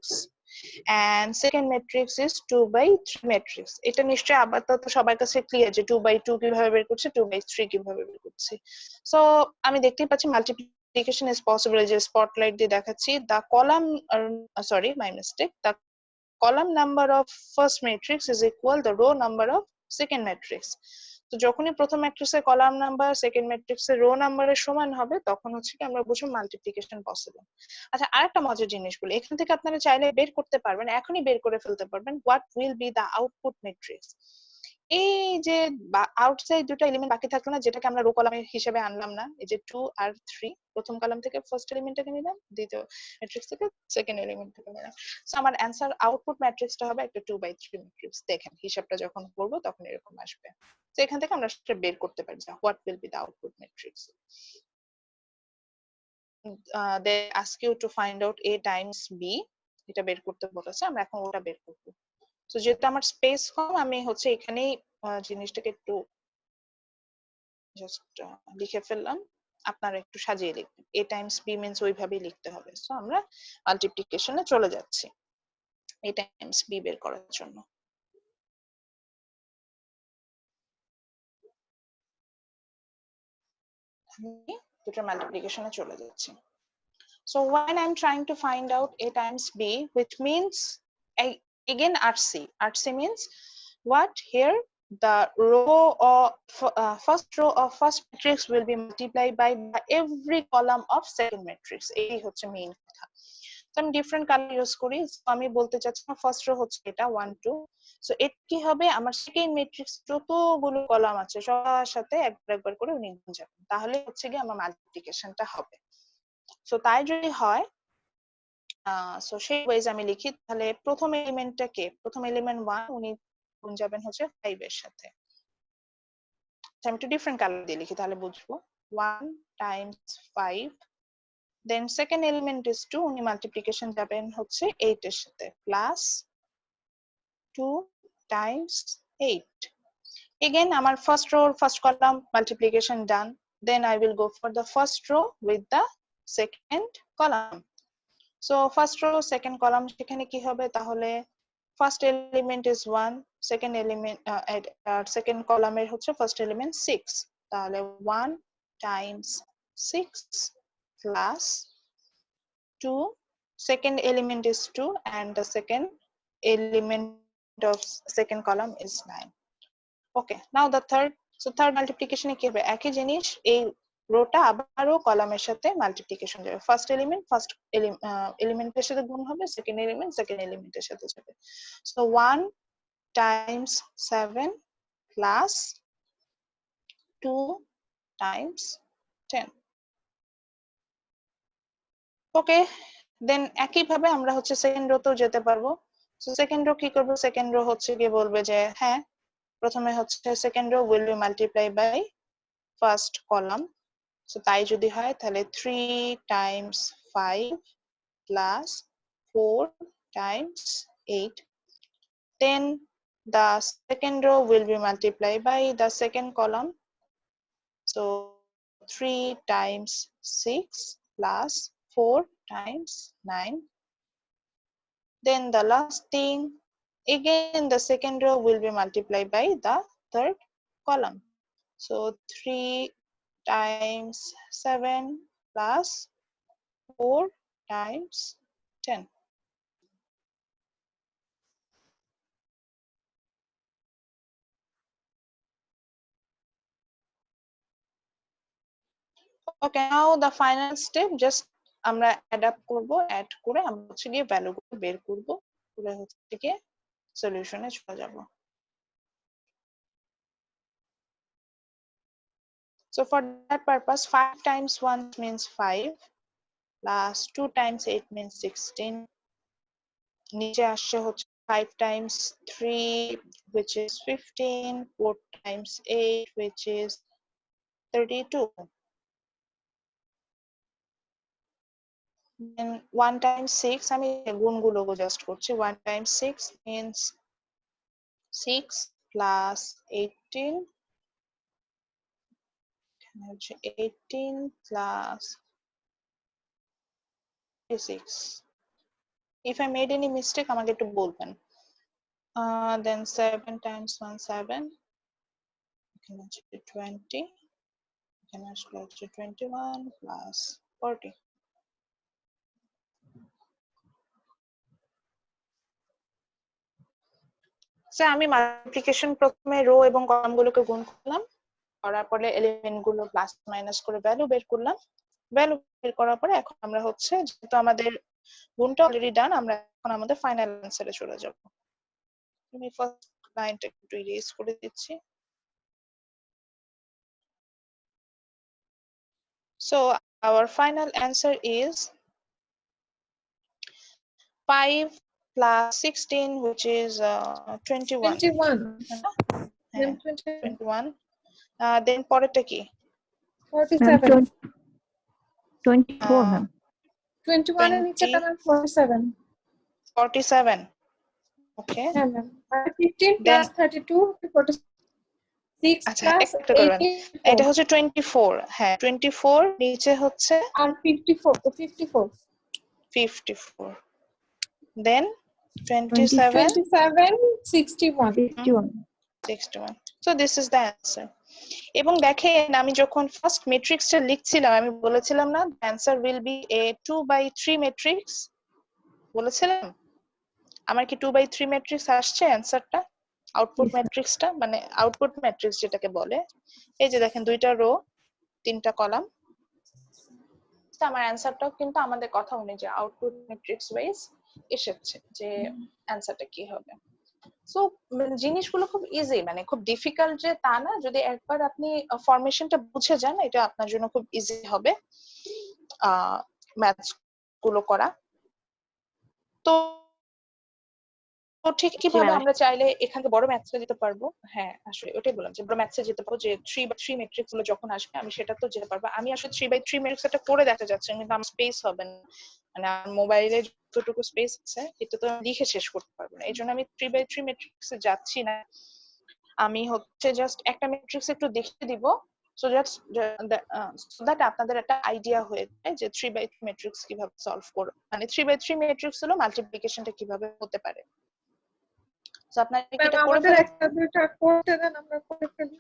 Speaker 1: and second matrix is 2 by 3 matrix. এটা নিশ্চয়ই আপাতত সবার কাছে ক্লিয়ার যে 2 by 2 কিভাবে বের করছে, 2 by 3 কিভাবে বের করছে। সো আমি দেখতেই পাচ্ছি multiplication is possible, যে স্পটলাইট দিয়ে দেখাচ্ছি the column sorry my mistake, the column number of first matrix is equal the row number of second matrix. তো যখনই প্রথম ম্যাট্রিক্সের কলাম নাম্বার সেকেন্ড ম্যাট্রিক্সের রো নাম্বারের সমান হবে, তখন হচ্ছে কি আমরা বুঝবো মাল্টিপ্লিকেশন পসিবল। আচ্ছা আরেকটা মজার জিনিস বলি, এখান থেকে আপনারা চাইলে বের করতে পারবেন, এখনই বের করে ফেলতে পারবেন what will be the output matrix. এই যে আউটসাইড দুটো এলিমেন্ট বাকি থাকলো না, যেটাকে আমরা রো কলামের হিসেবে আনলাম না, এই যে 2 আর 3, প্রথম কলাম থেকে ফার্স্ট এলিমেন্টটাকে নিলাম, দ্বিতীয় ম্যাট্রিক্স থেকে সেকেন্ড এলিমেন্টটাকে নিলাম। সো আমার অ্যানসার আউটপুট ম্যাট্রিক্সটা হবে একটা 2 by 3 ম্যাট্রিক্স। দেখেন হিসাবটা যখন করব তখন এরকম আসবে। তো এখান থেকে আমরা সেটা বের করতে পারি যে what will be the output matrix. they ask you to find out a times b, এটা বের করতে বলেছে, আমরা এখন ওটা বের করব। তো যেহেতু আমার স্পেস কম, আমি হচ্ছে এখানেই জিনিসটাকে একটু জাস্ট লিখে ফেললাম, আপনারা একটু সাজিয়ে লিখবেন, a times b means ওইভাবেই লিখতে হবে। সো আমরা মাল্টিপ্লিকেশনে চলে যাচ্ছি a times b বের করার জন্য। আমি দুটো মাল্টিপ্লিকেশনে চলে যাচ্ছি। So when I'm trying to find out A times B, which means again RC. RC means what? Here the row of first row of first matrix will be multiplied by every column of second matrix. এই হচ্ছে main কথা। তো আমি different colour use করি। তো আমি বলতে চাচ্ছি ফার্স্ট রো হচ্ছে এটা 1 2। সো এটা কি হবে? আমার সেকেন্ড ম্যাট্রিক্স যতগুলো কলাম আছে সবার সাথে একবার একবার করে উনি গুণ যাবেন, তাহলে হচ্ছে কি আমার মাল্টিপ্লিকেশনটা হবে। সো তাই যদি হয় সো সেই ওয়েজ আমি লিখি, তাহলে প্রথম এলিমেন্টটা কে? প্রথম এলিমেন্ট 1, উনি গুণ যাবেন হচ্ছে 5 এর সাথে। আমি একটু ডিফারেন্ট কালার দিয়ে লিখি তাহলে বুঝবো। 1 times 5, then second element is 2, উনি মাল্টিপ্লিকেশন যাবেন হচ্ছে 8 এর সাথে, প্লাস 2 টাইমস 8। Again, আমার first row, first column multiplication done. Then I will go for the first row with the second column. So first row, second column সেখানে কি হবে? তাহলে first element is 1, second element second column এর হচ্ছে first element 6. তাহলে 1 times 6 plus 2, second element is 2 and the second element of second column is 9. Okay, now the third. So third multiplication কি হবে? একই জিনিস, এই রোটা আবারও কলামের সাথে মাল্টিপ্লিকেশন যাবে। ফার্স্ট এলিমেন্ট ফার্স্ট এলিমেন্টের সাথে গুণ হবে, সেকেন্ড এলিমেন্ট সেকেন্ড এলিমেন্টের সাথে যাবে। So 1 Times 7 plus 2 Times 10। ওকে, দেন একই ভাবে আমরা হচ্ছে সেকেন্ড রোতেও যেতে পারবো। সো সেকেন্ড রো কি করব? সেকেন্ড রো হচ্ছে গিয়ে বলবে যে হ্যাঁ, প্রথমে হচ্ছে second row will be multiply by first column. So তাই যদি হয় তাহলে 3 times 5 plus 4 times 8, then the second row will be multiplied by the second column. So 3 times 6 plus 4 times 9, then the last thing, again the second row will be multiplied by the third column. So 3 times 7 plus 4 times 10. Okay, now the final step, just আমরা add up করব, add করে আমরা হচ্ছে গিয়ে ভ্যালুগুলো বের করব, করে হচ্ছে গিয়ে সলিউশনে চলে যাব। So for that purpose, 5 times 1 means 5 plus 2 times 8 means 16. নিচে আসছে হচ্ছে 5 times 3 which is 15, 4 times 8 which is 32. Then 1 times 6, আমি গুণগুলো জাস্ট করছি। 1 times 6 means 6 plus 18, 18 plus 36. If I made any mistake, আমাকে একটু বলবেন। Then 7 times 1 7, এখানে আছে 20, এখানে আসলে হচ্ছে 21 plus 40. আমি মাল্টিপ্লিকেশন প্রথমে রো এবং কলামগুলোকে গুণ করলাম, করার পরে এলিমেন্ট গুলো প্লাস মাইনাস করে ভ্যালু বের করলাম। ভ্যালু বের করার পরে এখন আমরা হচ্ছে, যেহেতু আমাদের গুণটা অলরেডি ডান, আমরা এখন আমাদের ফাইনাল অ্যানসারে চলে যাব। আমি ফার্স্ট লাইনটা একটু ইরেজ করে দিচ্ছি। So our final answer is 5 plus 16 which is 21.
Speaker 5: 21.
Speaker 1: হ্যাঁ, 21. Then পরেরটা কি?
Speaker 5: 47.
Speaker 2: 24 ma'am.
Speaker 5: 21 এর নিচেটা ম্যাম 47.
Speaker 1: 47. Okay.
Speaker 5: হ্যাঁ ম্যাম। আর 15
Speaker 1: Then
Speaker 5: plus 32 46
Speaker 1: আচ্ছা,
Speaker 5: plus
Speaker 1: একটা করবেন।
Speaker 5: 84
Speaker 1: এটা হচ্ছে 24। হ্যাঁ, 24 নিচে হচ্ছে
Speaker 5: আর 54.
Speaker 1: 54. Then 27
Speaker 5: 27 61.
Speaker 2: 61.
Speaker 1: 61. So this is the answer. এবং দেখেন আমি যখন ফার্স্ট ম্যাট্রিক্সটা লিখছিলাম আমি বলেছিলাম না answer will B A 2/3 matrix বলেছিলাম। আমার কি 2/3 ম্যাট্রিক্স আসছে অ্যান্সারটা, আউটপুট ম্যাট্রিক্সটা, মানে আউটপুট ম্যাট্রিক্স যেটাকে বলে। এই যে দেখেন 2টা রো 3টা কলাম, আমার অ্যান্সারটাও কিন্তু আমাদের কথা অনুযায়ী আউটপুট ম্যাট্রিক্স ওয়াইজ এসেছে যে অ্যান্সারটা কি হবে। সো জিনিসগুলো খুব ইজি, মানে খুব ডিফিকাল্ট যে তা না, যদি একবার আপনি ফরমেশনটা বুঝে যান এটা আপনার জন্য খুব ইজি হবে ম্যাথস গুলো করা। তো ঠিক কিভাবে আমরা চাইলে এখান থেকে বড় ম্যাথসে যেতে পারবো। হ্যাঁ আসলে ওটাই বললাম যে বড় ম্যাথসে যেতে পারবো, যে 3/3 ম্যাট্রিক্স গুলো যখন আসবে আমি সেটা তো যেতে পারবো। আমি আসলে 3/3 ম্যাট্রিক্স এটা করে দেখা যাচ্ছে কিন্তু আমার স্পেস হবে না, মানে আমার মোবাইলে যতটুকু স্পেস আছে এটা তো লিখে শেষ করতে পারবো না, এই জন্য আমি 3/3 ম্যাট্রিক্সে যাচ্ছি না। আমি হচ্ছে জাস্ট একটা ম্যাট্রিক্স একটু দেখিয়ে দিব সো দ্যাট আপনাদের একটা আইডিয়া হয়ে যায় যে 3/3 ম্যাট্রিক্স কিভাবে সলভ করব, মানে 3/3 ম্যাট্রিক্স হলো মাল্টিপ্লিকেশনটা কিভাবে হতে পারে। সো আপনারা কি এটা করে
Speaker 5: আমাদের একটা দুইটা করতে দেন, আমরা করে ফেলি।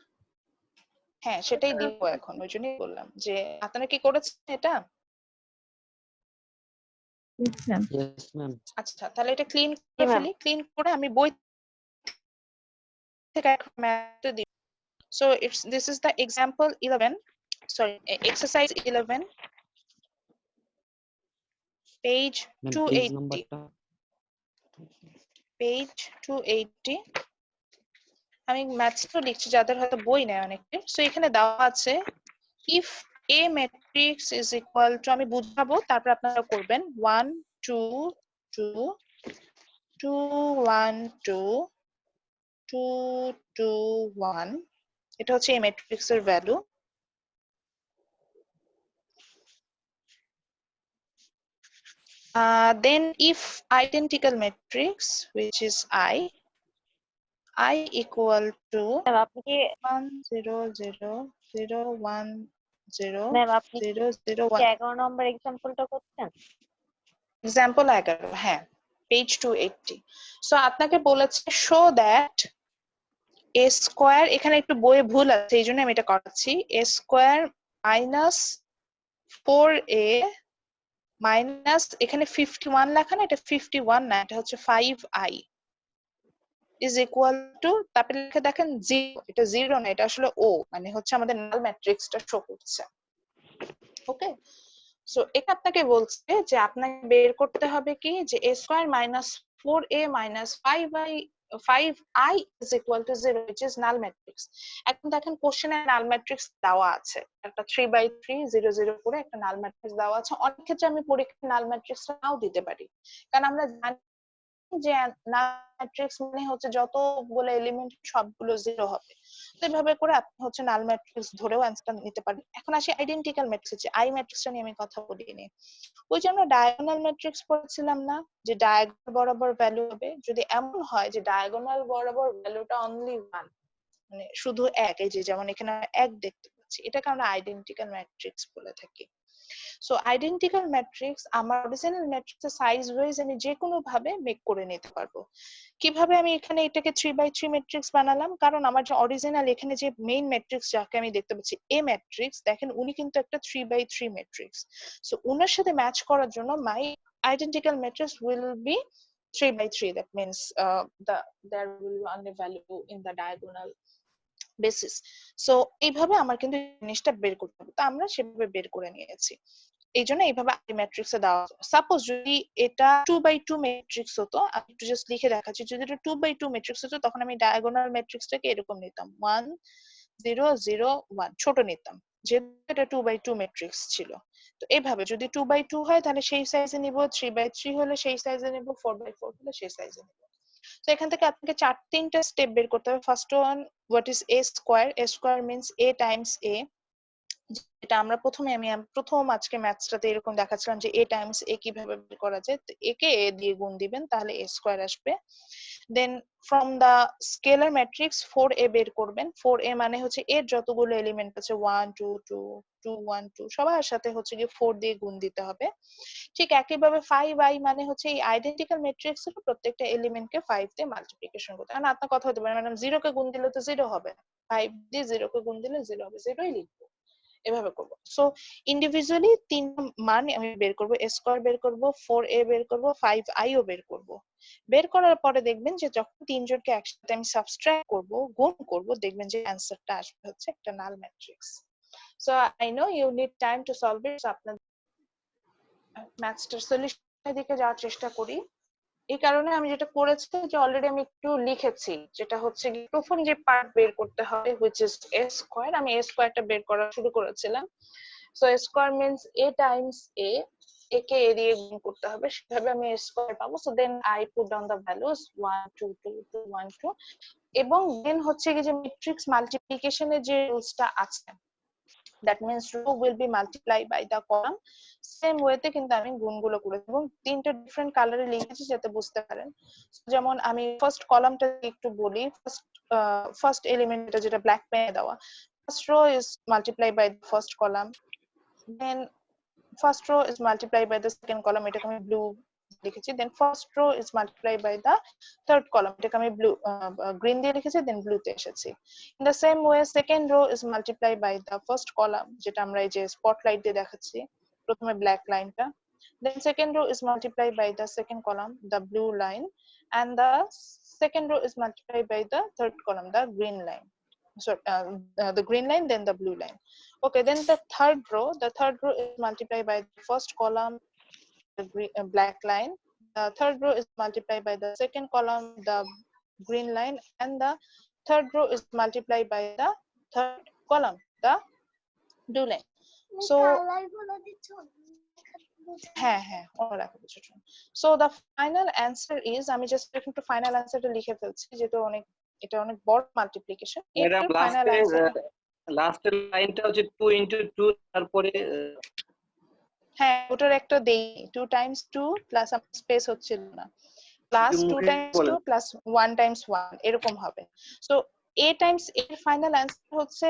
Speaker 1: হ্যাঁ সেটাই দিব এখন, ওই জন্যই বললাম যে আপনারা কি করেছেন এটা।
Speaker 3: Yes, ma'am.
Speaker 1: আচ্ছা তাহলে এটা ক্লিন করে ফেলি, ক্লিন করে আমি বই থেকে একটা ম্যাথ দিই। So this is the example 11, sorry, exercise 11 page
Speaker 3: Ma'am, page
Speaker 1: 280,
Speaker 3: numberটা
Speaker 1: page 280। আমি ম্যাথস তো লিখছি যাদের হয়তো বই নেই অনেকে। সো এখানে দেওয়া আছে if a matrix is equal to, আমি বুঝাবো তারপর আপনারা করবেন 1 2 2 2 1 2 2 2 1, এটা হচ্ছে এই ম্যাট্রিক্সের value. Then if identical matrix which is I equal to 1 0 0 0 1 0 0 0 1,
Speaker 6: 11 নম্বর এক্সাম্পলটা করছেন।
Speaker 1: এক্সাম্পল 11, হ্যাঁ পেজ 280। সো আপনাকে বলেছে শো দ্যাট a স্কয়ার, এখানে একটু বইয়ে ভুল আছে এই জন্য আমি এটা করাচ্ছি, a square minus 4a minus, এখানে 51 লেখা না, এটা 51 না, এটা হচ্ছে 5i is equal to, তারপরে লিখে দেখেন 0, এটা 0 না, এটা আসলে ও, মানে হচ্ছে আমাদের নাল ম্যাট্রিক্সটা শো করছে। ওকে, সো এটা আপনাকে বলছে যে আপনাকে বের করতে হবে কি যে a square minus 4a minus 5i is equal to 0 which is null matrix। এখন দেখেন কোশ্চেনে নাল ম্যাট্রিক্স দেওয়া আছে, একটা 3/3 0 0 করে একটা নাল ম্যাট্রিক্স দেওয়া আছে। অনেক ক্ষেত্রে আমি পরীক্ষায় নাল ম্যাট্রিক্সটা নাও দিতে পারি, কারণ আমরা জানি যে নাল ম্যাট্রিক্স মানে হচ্ছে যতগুলো এলিমেন্ট সবগুলো 0 হবে। তো এভাবে করে আপনি হচ্ছে নাল ম্যাট্রিক্স ধরেও অ্যান্সার নিতে পারেন। এখন আসি আইডেন্টিক্যাল ম্যাট্রিক্স, আই ম্যাট্রিক্সটা নিয়ে আমি কথা বলিনি। ওই যে আমরা ডায়াগোনাল ম্যাট্রিক্স পড়ছিলাম না, যে ডায়াগোনাল বরাবর ভ্যালু হবে, যদি এমন হয় যে ডায়াগোনাল বরাবর ভ্যালুটা অনলি 1, মানে শুধু এক, এই যে যেমন এখানে এক দেখতে পাচ্ছি, এটাকে আমরা আইডেন্টিক্যাল ম্যাট্রিক্স বলে থাকি। সো আইডেন্টিক্যাল ম্যাট্রিক্স আমার অরিজিনাল ম্যাট্রিক্সের সাইজ ওয়াইজ আমি যে কোনো ভাবে মেক করে নিতে পারবো। কিভাবে আমি এখানে এটাকে 3/3 ম্যাট্রিক্স বানালাম, কারণ আমার যে অরিজিনাল এখানে যে মেইন ম্যাট্রিক্স যাকে আমি দেখতে পাচ্ছি এ ম্যাট্রিক্স, দেখেন উনি কিন্তু একটা 3/3 ম্যাট্রিক্স। সো উনার সাথে ম্যাচ করার জন্য my identical matrix will be 3/3, that means there will be only value in the diagonal basis। So এইভাবে আমার কিন্তু জিনিসটা বের করতে হবে, তো আমরা সেভাবে বের করে নিয়েছি। এই জন্য এইভাবে আই ম্যাট্রিক্সে দেওয়া। সাপোজ যদি এটা 2/2 ম্যাট্রিক্স হতো, আমি একটু জাস্ট লিখে দেখাচ্ছি, যদি এটা 2/2 ম্যাট্রিক্স হতো তখন আমি ডায়াগোনাল ম্যাট্রিক্সটাকে এরকম নিতাম 1 0 0 1, ছোট নিতাম, যেহেতু এটা 2/2 ম্যাট্রিক্স ছিল। তো এইভাবে যদি 2/2 হয় তাহলে সেই সাইজে নিব, 3/3 হলে সেই সাইজে নিব, 4/4 হলে সেই সাইজে নিব। তো এখান থেকে আপনাকে 3টা স্টেপ বের করতে হবে। First one, what is a square? a square means a times a, যেটা আমরা আমি প্রথম আজকে ম্যাথসটাতে এরকম দেখাচ্ছিলাম যে a টাইমস a কিভাবে বের করা যায়। তো a কে a দিয়ে গুণ দিবেন তাহলে a স্কয়ার আসবে। Then from the scalar matrix 4a বের করবেন। 4a মানে হচ্ছে এর যতগুলো এলিমেন্ট আছে 1 2 2 2 1 2 সবার সাথে হচ্ছে গিয়ে 4 দিয়ে গুণ দিতে হবে। ঠিক একইভাবে 5i মানে হচ্ছে এই আইডেন্টিক্যাল ম্যাট্রিক্স এর প্রত্যেকটা এলিমেন্টকে 5 দিয়ে মাল্টিপ্লিকেশন করতে হবে। আপনার কথা হতে পারে ম্যাডাম 0 কে গুণ দিলে তো 0 হবে, 5 দিয়ে 0 কে গুণ দিলে 0 হবে, 0ই লিখবো, এভাবে করব। সো ইন্ডিভিজুয়ালি তিন মান আমি বের করব, a স্কয়ার বের করব, 4a বের করব, 5i ও বের করব। বের করার পরে দেখবেন যে যখন তিনজনকে একসাথে আমি সাবট্রাক্ট করব, গুণ করব, দেখবেন যে অ্যানসারটা আসবে হচ্ছে একটা null matrix. So I know you need time to solve it. আপনার ম্যাথসটার সলিউশনের দিকে যাওয়ার চেষ্টা করি। এই কারণে আমি যেটা করেছি যে অলরেডি আমি একটু লিখেছি, যেটা হচ্ছে প্রথম যে পার্ট বের করতে হবে হুইচ ইজ a স্কয়ার। আমি a স্কয়ারটা বের করা শুরু করেছিলাম। So a square means a times a, a কে a দিয়ে গুণ করতে হবে, সেভাবে আমি a স্কয়ার পাবো। So then I put down the values 1 2 2 2 1 2, এবং দেন হচ্ছে কি যে ম্যাট্রিক্স মাল্টিপ্লিকেশনের যে রুলসটা আছে, that means row will be multiplied by the column, same ওয়েতে কিন্তু আমি গুণগুলো করেছি এবং তিনটা ডিফারেন্ট কালারে লিখেছি যাতে বুঝতে পারেন। যেমন আমি ফার্স্ট কলামটা একটু বলি। ফার্স্ট এলিমেন্টটা যেটা ব্ল্যাক পেনে দেওয়া, first row is multiply by the first column, then first row is multiply by the second column, এটাকে আমি ব্লু লিখেছি, then first row is multiply by the third column, এটাকে আমি ব্লু গ্রিন দিয়ে লিখেছি, দেন ব্লুতে এসেছি। In the same way second row is multiply by the first column, যেটা আমরা এই যে স্পটলাইট দিয়ে দেখাচ্ছি প্রথমে ব্ল্যাক লাইনটা, then second row is multiplied by the second column, the blue line, and the second row is multiplied by the third column, the green line. So the green line, then the blue line. Okay, then the third row is multiplied by the first column, the black line. The third row is multiplied by the second column, the green line, and the third row is multiplied by the third column, the blue line. So হ্যাঁ হ্যাঁ ওরা বুঝছো। So the final answer is, আমি just একটু final অ্যান্সারটা লিখে ফেলছি যেহেতু এটা অনেক বড় মাল্টিপ্লিকেশন।
Speaker 4: ম্যাডাম
Speaker 1: এর ফাইনাল অ্যান্সার
Speaker 4: লাস্টের লাইনটা হচ্ছে 2 into 2, তারপরে
Speaker 1: হ্যাঁ ওটার একটা দেই 2 times 2 প্লাস স্পেস হচ্ছিল না, প্লাস 2 times 2 প্লাস 1 times 1 এরকম হবে। সো a টাইমস এর ফাইনাল অ্যান্সার হচ্ছে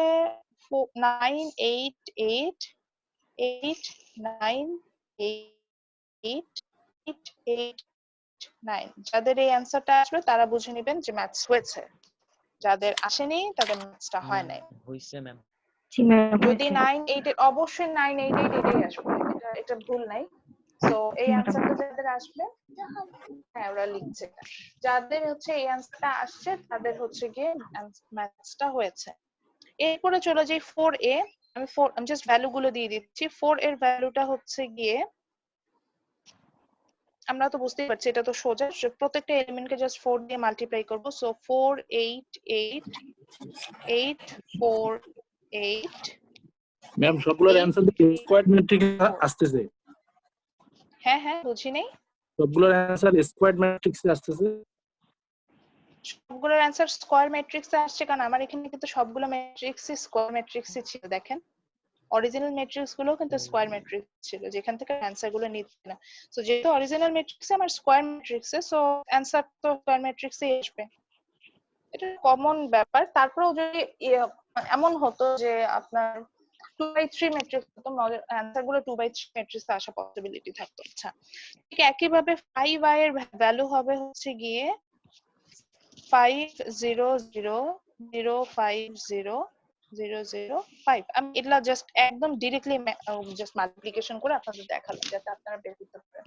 Speaker 1: 9 8 8 8 9 8 8 8 9। যাদের এই অ্যান্সারটা আসবে তারা বুঝে নেবেন যে ম্যাথস হয়েছে, যাদের আসেনি তাদের ম্যাথসটা হয় নাই।
Speaker 3: হইছে ম্যাম।
Speaker 2: জি ম্যাম
Speaker 1: যদি 9 8 অবশ্যই 9 8 8 এটাই আসবে, এটা ভুল নাই। সো এই অ্যান্সারটা যাদের আসবে, হ্যাঁ ওরা লিখছে, যাদের হচ্ছে এই অ্যান্সারটা আসছে তাদের হচ্ছে গিয়ে ম্যাথসটা হয়েছে। এরপরে চলে যাই 4a। আমি জাস্ট ভ্যালু গুলো দিয়ে দিচ্ছি। 4 এর ভ্যালুটা হচ্ছে গিয়ে, আমরা তো বুঝতেই পারছি এটা তো সোজা, প্রত্যেকটা এলিমেন্টকে জাস্ট 4 দিয়ে মাল্টিপ্লাই করব। সো 4 8 8 8 4 8।
Speaker 7: ম্যাম সবগুলোর অ্যানসার স্কয়ার ম্যাট্রিক্স আসতেছে,
Speaker 1: হ্যাঁ হ্যাঁ বুঝি নেই,
Speaker 7: সবগুলোর অ্যানসার স্কয়ার ম্যাট্রিক্সে আসতেছে।
Speaker 1: সবগুলোর অ্যান্সার স্কয়ার ম্যাট্রিক্সে আসছে কারণ আমার এখানে কিন্তু সবগুলো ম্যাট্রিক্সই স্কয়ার ম্যাট্রিক্সই ছিল। দেখেন অরিজিনাল ম্যাট্রিক্স গুলো কিন্তু স্কয়ার ম্যাট্রিক্স ছিল, যেখান থেকে অ্যান্সার গুলো নিচ্ছে না। সো যেহেতু অরিজিনাল ম্যাট্রিক্সে আমার স্কয়ার ম্যাট্রিক্সে, সো অ্যান্সার তো স্কয়ার ম্যাট্রিক্সে আসবে, এটা কমন ব্যাপার। তারপরেও যদি এমন হতো যে আপনার 2/3 ম্যাট্রিক্স হতো, অ্যান্সার গুলো 2/3 ম্যাট্রিক্সে আসা পসিবিলিটি থাকতো। আচ্ছা ঠিক একইভাবে 5i এর ভ্যালু হবে হচ্ছে গিয়ে 5 0 0 0 5 0 0 0 5। আমি এটা জাস্ট একদম ডিরেক্টলি জাস্ট মাল্টিপ্লিকেশন করে আপনাদের দেখালাম যাতে আপনারা বের করতে পারেন।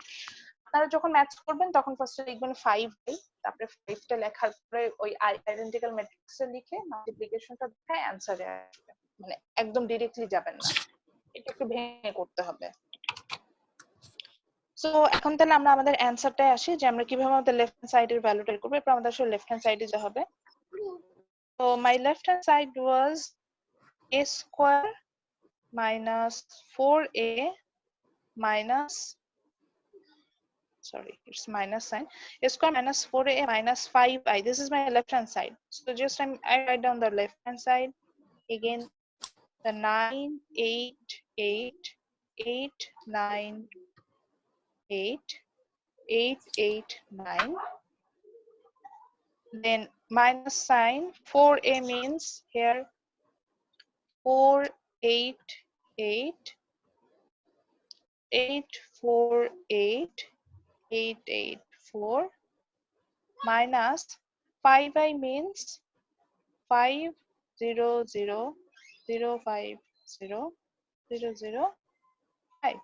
Speaker 1: আপনারা যখন ম্যাথস করবেন তখন ফার্স্টে লিখবেন 5i, তারপরে 5টা লেখার পরে ওই আইডেন্টিক্যাল ম্যাট্রিক্সে লিখে মাল্টিপ্লিকেশনটা দেখায় অ্যানসারে আসবে, মানে একদম ডিরেক্টলি যাবেন না, এটা একটু ভেঙে করতে হবে। সো এখন তাহলে আমরা আমাদের অ্যানসারটায় আসি যে আমরা কিভাবে আমাদের লেফট হ্যান্ড সাইডের ভ্যালুটা বের করব। এরপর আমাদের আসলে লেফট হ্যান্ড সাইডে যা হবে, তো my left hand side was a square minus 4a minus, sorry it's minus sign, a square minus 4a minus 5i. This is my left hand side, so just I write down the left hand side again. the 9 8 8 8 9 8 8 8 9, then minus sign 4a means here 4 8 8 8 4 8 8 8 4 minus 5i means 5 0 0 0 5 0 0 0 5.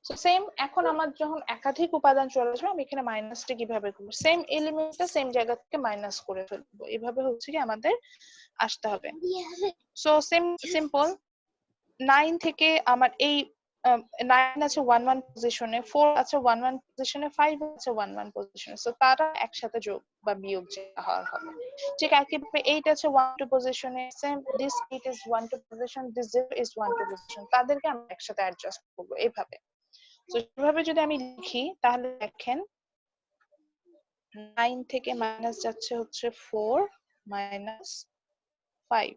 Speaker 1: So same এখন আমার যখন একাধিক উপাদান চলে আসবে আমি এখানে মাইনাসটা কিভাবে করব, সেম এলিমেন্টটা সেম জায়গা থেকে মাইনাস করে ফেলবো, এভাবে হচ্ছে কি আমাদের আসতে হবে। সো সিম্পল 9 থেকে আমার এই 9 আছে 1 1 পজিশনে, 4 আছে 1 1 পজিশনে, 5 আছে 1 1 পজিশনে, সো তারা একসাথে যোগ বা বিয়োগ যেটা হওয়ার হবে। ঠিক একইভাবে 8 আছে 1 2 পজিশনে, same this 8 is 1 2 position, this 0 is 1 2 position, তাদেরকে আমরা একসাথে অ্যাডজাস্ট করব এইভাবে। তো এভাবে যদি আমি লিখি তাহলে দেখেন 9 থেকে মাইনাস যাচ্ছে হচ্ছে 4 মাইনাস 5,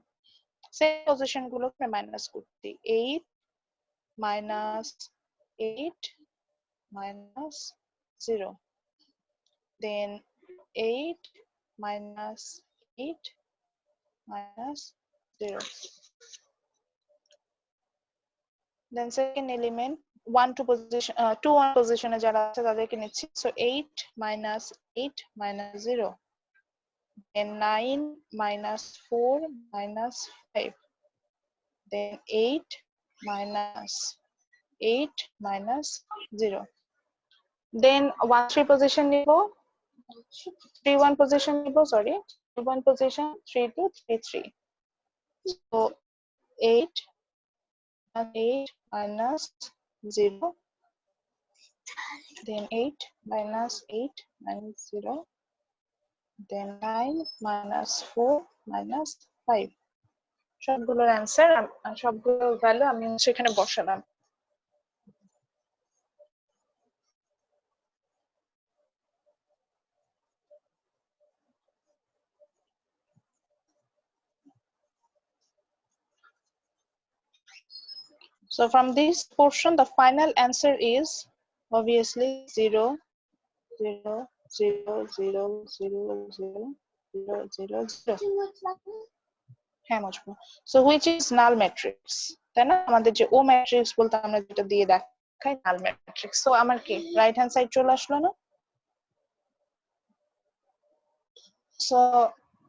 Speaker 1: সেম পজিশন গুলোকে মাইনাস করতে 8 minus 8 minus 0, then 8 minus 8 minus 0, then second element 1 2 position 2 1 position এ যারা আছে তাদেরকে নিচ্ছি, so 8 minus 8 minus 0, then 9 minus 4 minus 5, then 8 minus 8 minus 0, then 1 3 position নিব, 3 1 position নিব, sorry 3 1 position 3 2 3 3, so 8 minus 0, then 8 minus 8 minus 0, then 9 minus 4 minus 5, সবগুলোর answer সবগুলোর value আমি সেখানে বসালাম। So from this portion, the final answer is obviously 0, 0, 0, 0, 0, 0, 0, 0, 0. হ্যাঁ মুছবো। So which is null matrix, তাই না? আমাদের যে O matrix বলতে আমরা যেটা দিয়ে দেখাই null matrix. So আমার কি রাইট হ্যান্ড সাইড চলে আসলো না? So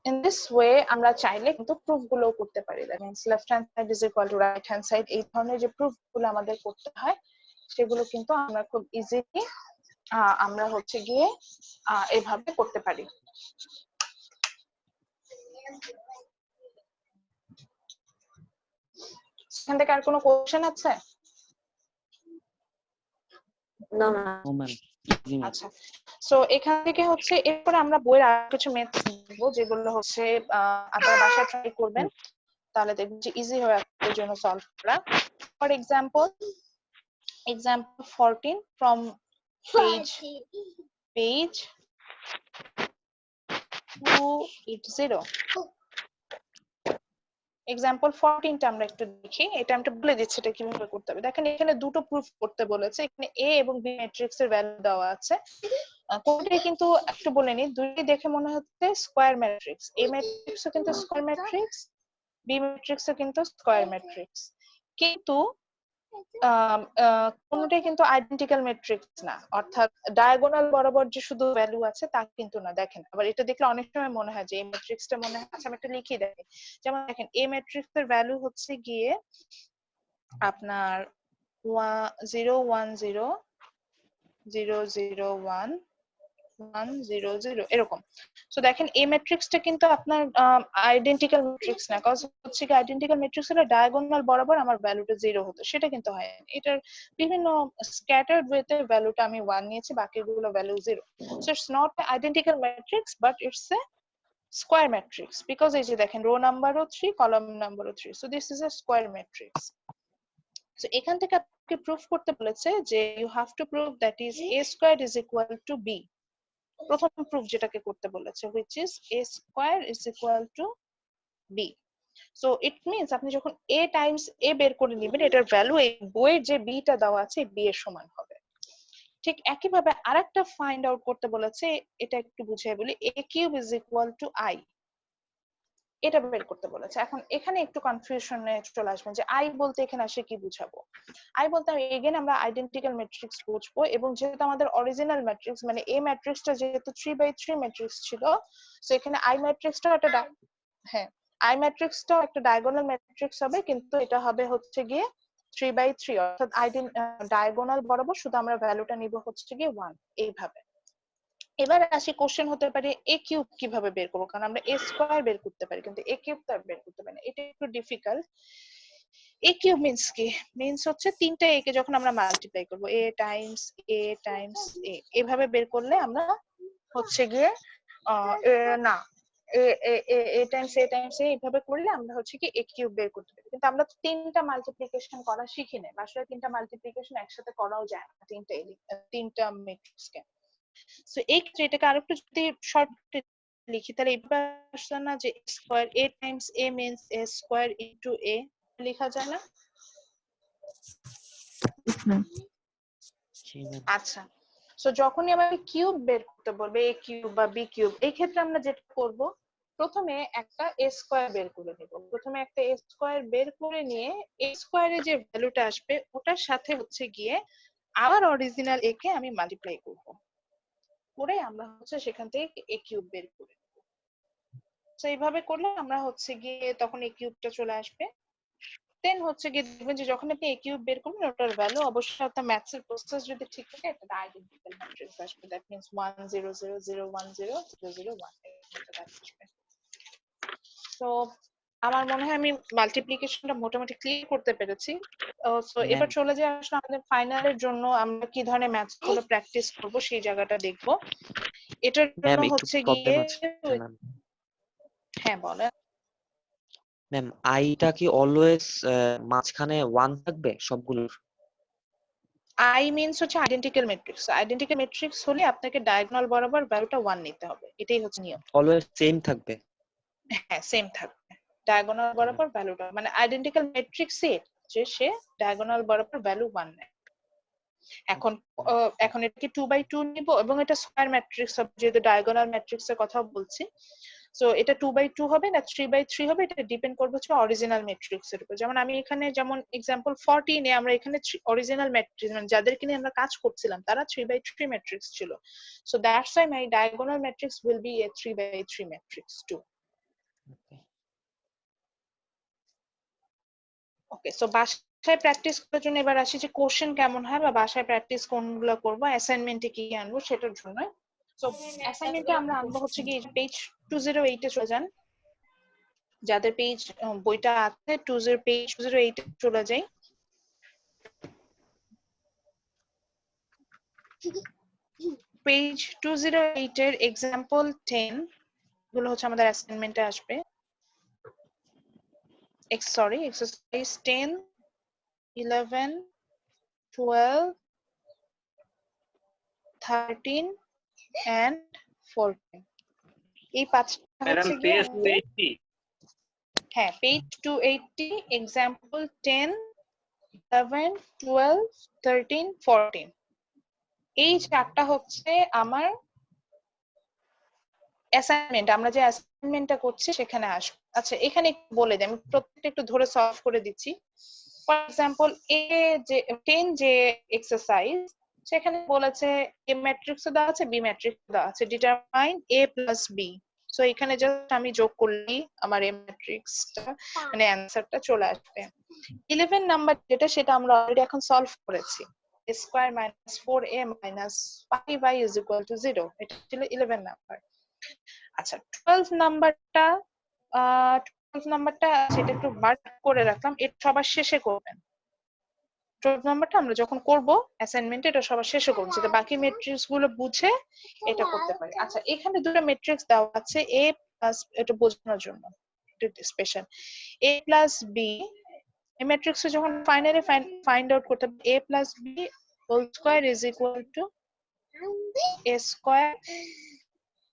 Speaker 1: in this way আমরা চাইলে কিন্তু প্রুফ গুলো করতে পারি, that means left hand side is equal to right hand side, এই ধরনের যে প্রুফ গুলো আমাদের করতে হয় সেগুলো কিন্তু আমরা খুব ইজিলি আমরা হচ্ছে গিয়ে এইভাবে করতে পারি। এখান থেকে আর কোনো কোশ্চেন আছে? আচ্ছা, সো এখান থেকে হচ্ছে এরপরে আমরা বইয়ের আর কিছু মেথড দেখবো যেগুলো হচ্ছে আপনারা বাসায় ট্রাই করবেন, তাহলে দেখবেন যে ইজি হয়ে আপনাদের জন্য সলভ করা। For example 14 from page 280, example 14 টা আমরা একটু দেখি, এটা আমি বলে দিচ্ছি এটা কিভাবে করতে হবে। দেখেন এখানে দুটো প্রুফ করতে বলেছে, এখানে এ এবং বি ম্যাট্রিক্স এর ভ্যালু দেওয়া আছে, কোনটাই কিন্তু একটু বলে নি, দুটোই দেখে মনে হচ্ছে স্কয়ার ম্যাট্রিক্স, এ ম্যাট্রিক্সও কিন্তু স্কয়ার ম্যাট্রিক্স, বি ম্যাট্রিক্সও কিন্তু স্কয়ার ম্যাট্রিক্স, কিন্তু কোনটাই কিন্তু আইডেন্টিক্যাল ম্যাট্রিক্স না, অর্থাৎ ডায়াগোনাল বরাবর যে শুধু ভ্যালু আছে তা কিন্তু না। দেখেন আবার এটা দেখলে অনেক সময় মনে হয় যে এই ম্যাট্রিক্সটা মনে হয়, আচ্ছা আমি একটা লিখে দেখি, যেমন দেখেন এ ম্যাট্রিক্স এর ভ্যালু হচ্ছে গিয়ে আপনার 0 1 0 0 0 1 1 0 0 এরকম। সো দেখেন এই ম্যাট্রিক্সটা কিন্তু আপনার আইডেন্টিক্যাল ম্যাট্রিক্স না, কজ হচ্ছে কি আইডেন্টিক্যাল ম্যাট্রিক্স হলে ডায়াগোনাল বরাবর আমার ভ্যালুটা 0 হতো, সেটা কিন্তু হয় না। এটার বিভিন্ন স্ক্যাটার্ড ওয়েতে ভ্যালুটা আমি 1 নিয়েছি, বাকিগুলো value 0। So it's not identical matrix but it's a square matrix, because এই যে দেখেন রো নাম্বারও 3 কলাম নাম্বারও 3, so this is a square matrix. So এখান থেকে আপনাকে প্রুফ করতে বলেছে যে you have to prove that is a squared is equal to b, প্রথম প্রুফ যেটাকে করতে বলেছে, which is a square is equal to b. So it means আপনি যখন a টাইমস a বের করে নেবেন, এটার ভ্যালু এই বইয়ের যে b টা দেওয়া আছে b এর সমান হবে। ঠিক একইভাবে আরেকটা ফাইন্ড আউট করতে বলেছে, এটা একটু বুঝিয়ে বলি। a cube is equal two i, এটা বের করতে বলেছে। এখন এখানে একটু কনফিউশনে চলে আসবেন যে i বলতে এখানে আসে কি বুঝাবো। i বলতে এগেন আমরা আইডেন্টিক্যাল ম্যাট্রিক্স বুঝবো, এবং যেহেতু আমাদের অরিজিনাল ম্যাট্রিক্স মানে a ম্যাট্রিক্সটা যেহেতু 3/3 ম্যাট্রিক্স ছিল, সো এখানে i ম্যাট্রিক্সটাও একটা হ্যাঁ i ম্যাট্রিক্সটাও একটা ডায়াগোনাল ম্যাট্রিক্স হবে, কিন্তু এটা হবে হচ্ছে গিয়ে 3/3, অর্থাৎ ডায়াগোনাল বরাবর শুধু আমরা ভ্যালুটা নিব হচ্ছে গিয়ে 1 এইভাবে। এবার আসি কোশ্চেন হতে পারে a কিউব কিভাবে বের করবো, কারণ আমরা a স্কয়ার বের করতে পারি কিন্তু a কিউব তো বের করতে পারি না, এটা একটু ডিফিকাল্ট। a কিউব মিন্স কি? মিন্স হচ্ছে তিনটা a কে যখন আমরা মাল্টিপ্লাই করব, a times a times a, এভাবে বের করলে আমরা হচ্ছে গিয়ে না a times a times a এইভাবে করলে আমরা হচ্ছে কি a কিউব বের করতে পারি। কিন্তু আমরা তো তিনটা মাল্টিপ্লিকেশন করা শিখি না, আসলে তিনটা মাল্টিপ্লিকেশন একসাথে করাও যায় না তিনটা ম্যাট্রিক্সকে। সো এই ক্ষেত্রে এটাকে আরেকটু যদি শর্ট লিখি তাহলে এইভাবে আসলে না যে square a times a means a square into a লেখা যায় না? আচ্ছা, সো যখনই আমাকে কিউব বের করতে বলবে a কিউব বা b কিউব, এই ক্ষেত্রে আমরা যেটা করব প্রথমে একটা a স্কয়ার বের করে নেব। প্রথমে একটা a স্কয়ার বের করে নিয়ে a স্কয়ারে যে ভ্যালুটা আসবে ওটার সাথে হচ্ছে গিয়ে আবার অরিজিনাল a কে আমি মাল্টিপ্লাই করব, করে আমরা হচ্ছে সেখান থেকে a কিউব বের করে নেব। তো এইভাবে করলে আমরা হচ্ছে গিয়ে তখন a কিউবটা চলে আসবে। দেন হচ্ছে গিয়ে দেখবেন যে যখন আপনি a কিউব বের করবেন ওটার ভ্যালু অবশ্যই আপনার ম্যাথস এর প্রসেস যদি ঠিক থাকে এটা আইডেন্টিক্যাল ম্যাট্রিক্স আসবে, দ্যাট মিন্স 1 0 0 0 1 0 0 0 1 এটা আসবে। তো আমার মনে হয় আমি মাল্টিপ্লিকেশনটা মোটামুটি ক্লিয়ার করতে পেরেছি। সো এবার চলে যাই আসলে আমাদের ফাইনালের জন্য আমরা কি ধরনের ম্যাথস গুলো প্র্যাকটিস করব সেই জায়গাটা দেখবো। এটার জন্য হচ্ছে গিয়ে হ্যাঁ বলেন
Speaker 3: ম্যাম, আইটা কি অলওয়েজ মাঝখানে 1 থাকবে সবগুলোর?
Speaker 1: i মিন্স হচ্ছে আইডেন্টিক্যাল ম্যাট্রিক্স। আইডেন্টিক্যাল ম্যাট্রিক্স হলে আপনাকে ডায়াগোনাল বরাবর ভ্যালুটা 1 নিতে হবে, এটাই হচ্ছে নিয়ম।
Speaker 3: অলওয়েজ সেম থাকবে?
Speaker 1: হ্যাঁ সেম থাকবে, ডায়াগোনাল বরাবর ভ্যালুটা মানে আইডেন্টিক্যাল ম্যাট্রিক্সে যে সে ডায়াগোনাল বরাবর ভ্যালু 1 নেয়। এখন এটা কি 2/2 নিব এবং এটা স্কয়ার ম্যাট্রিক্স হবে যেহেতু ডায়াগোনাল ম্যাট্রিক্সের কথা বলছি। সো এটা 2/2 হবে না 3/3 হবে, এটা ডিপেন্ড করবে হচ্ছে অরিজিনাল ম্যাট্রিক্স এর উপর। যেমন আমি এখানে যেমন एग्जांपल 14 এ আমরা এখানে অরিজিনাল ম্যাট্রিক্স মানে যাদেরকে নিয়ে আমরা কাজ করছিলাম তারা 3/3 ম্যাট্রিক্স ছিল। So that's why my diagonal matrix will be a 3/3 matrix too. Okay, so বাসায় প্র্যাকটিস করার জন্য এবার আসি যে কোশ্চেন কেমন হয় বা বাসায় প্র্যাকটিস কোনগুলো করব, অ্যাসাইনমেন্টে কি আনবো সেটার জন্য। সো অ্যাসাইনমেন্টে আমরা আনবো হচ্ছে কি পেজ 208 এ চলে যান, যাদের পেজ বইটা আছে পেজ 208 এ চলে যাই। পেজ 208 এর एग्जांपल 10 গুলো হচ্ছে আমাদের অ্যাসাইনমেন্টে আসবে। সরি এক্সারসাইজ 10 11 12 13 and 14 এই পাঁচটা হচ্ছে কি
Speaker 4: পেজ 280
Speaker 1: হ্যাঁ পেজ 280 एग्जांपल 10 11 12 13 14 এই চারটা হচ্ছে আমার অ্যাসাইনমেন্ট। আমরা যে অ্যাসাইনমেন্টটা করছি সেখানে আসবে। আচ্ছা এখানে একটু বলে দিই, আমি প্রত্যেকটা একটু ধরে সলভ করে দিচ্ছি। ফর এক্সাম্পল এ যে 10 যে এক্সারসাইজ সেখানে বলেছে এ ম্যাট্রিক্স দেওয়া আছে বি ম্যাট্রিক্স দেওয়া আছে, determine a plus b. So এখানে জাস্ট আমি যোগ করলি আমার এ ম্যাট্রিক্সটা মানে অ্যানসারটা চলে আসবে। 11 নাম্বার যেটা সেটা আমরা অলরেডি এখন সলভ করেছি, a square minus 4a minus 5y is equal two 0, এটা ছিল 11 নাম্বার। আচ্ছা 12 নাম্বারটা সেটা একটু মার্ক করে রাখলাম, এটা সবার শেষে করবেন। 12 নাম্বারটা আমরা যখন করব অ্যাসাইনমেন্টে এটা সবার শেষে করব যাতে বাকি ম্যাট্রিক্স গুলো বুঝে এটা করতে পারি। আচ্ছা এখানে দুটো ম্যাট্রিক্স দেওয়া আছে a প্লাস, এটা বোঝানোর জন্য এটা স্পেশাল, a প্লাস b। এই ম্যাট্রিক্স যখন ফাইনালি ফাইন্ড আউট করতে হবে a plus b whole square is equal to a square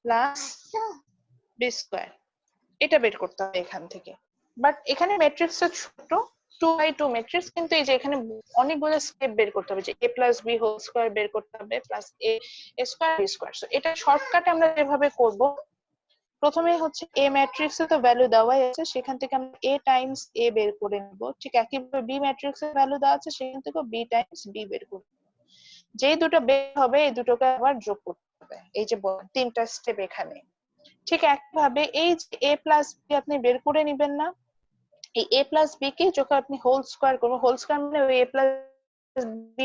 Speaker 1: plus b square, এটা বের করতে হবে এখান থেকে। বাট এখানে ম্যাট্রিক্সটা ছোট 2x2 ম্যাট্রিক্স, কিন্তু এই যে এখানে অনেকগুলো স্টেপ বের করতে হবে, যে a plus b whole square বের করতে হবে plus a square b square. So এটা শর্টকাটে আমরা যেভাবে করব, প্রথমে হচ্ছে a ম্যাট্রিক্সে তো ভ্যালু দেওয়াই আছে, সেখান থেকে আমরা a টাইমস a বের করে নেব। ঠিক একইভাবে b ম্যাট্রিক্সে ভ্যালু দেওয়া আছে, সেখান থেকে b টাইমস b বের করব। যেই দুটো বের হবে এই দুটোকে আবার যোগ করতে হবে, এই যে তিনটা স্টেপ এখানে। ঠিক একইভাবে এই যে a প্লাস b আপনি বের করে নেবেন না, এই a প্লাস b কে যখন আপনি হোল স্কয়ার করবেন, হোল স্কয়ার মানে ওই a প্লাস b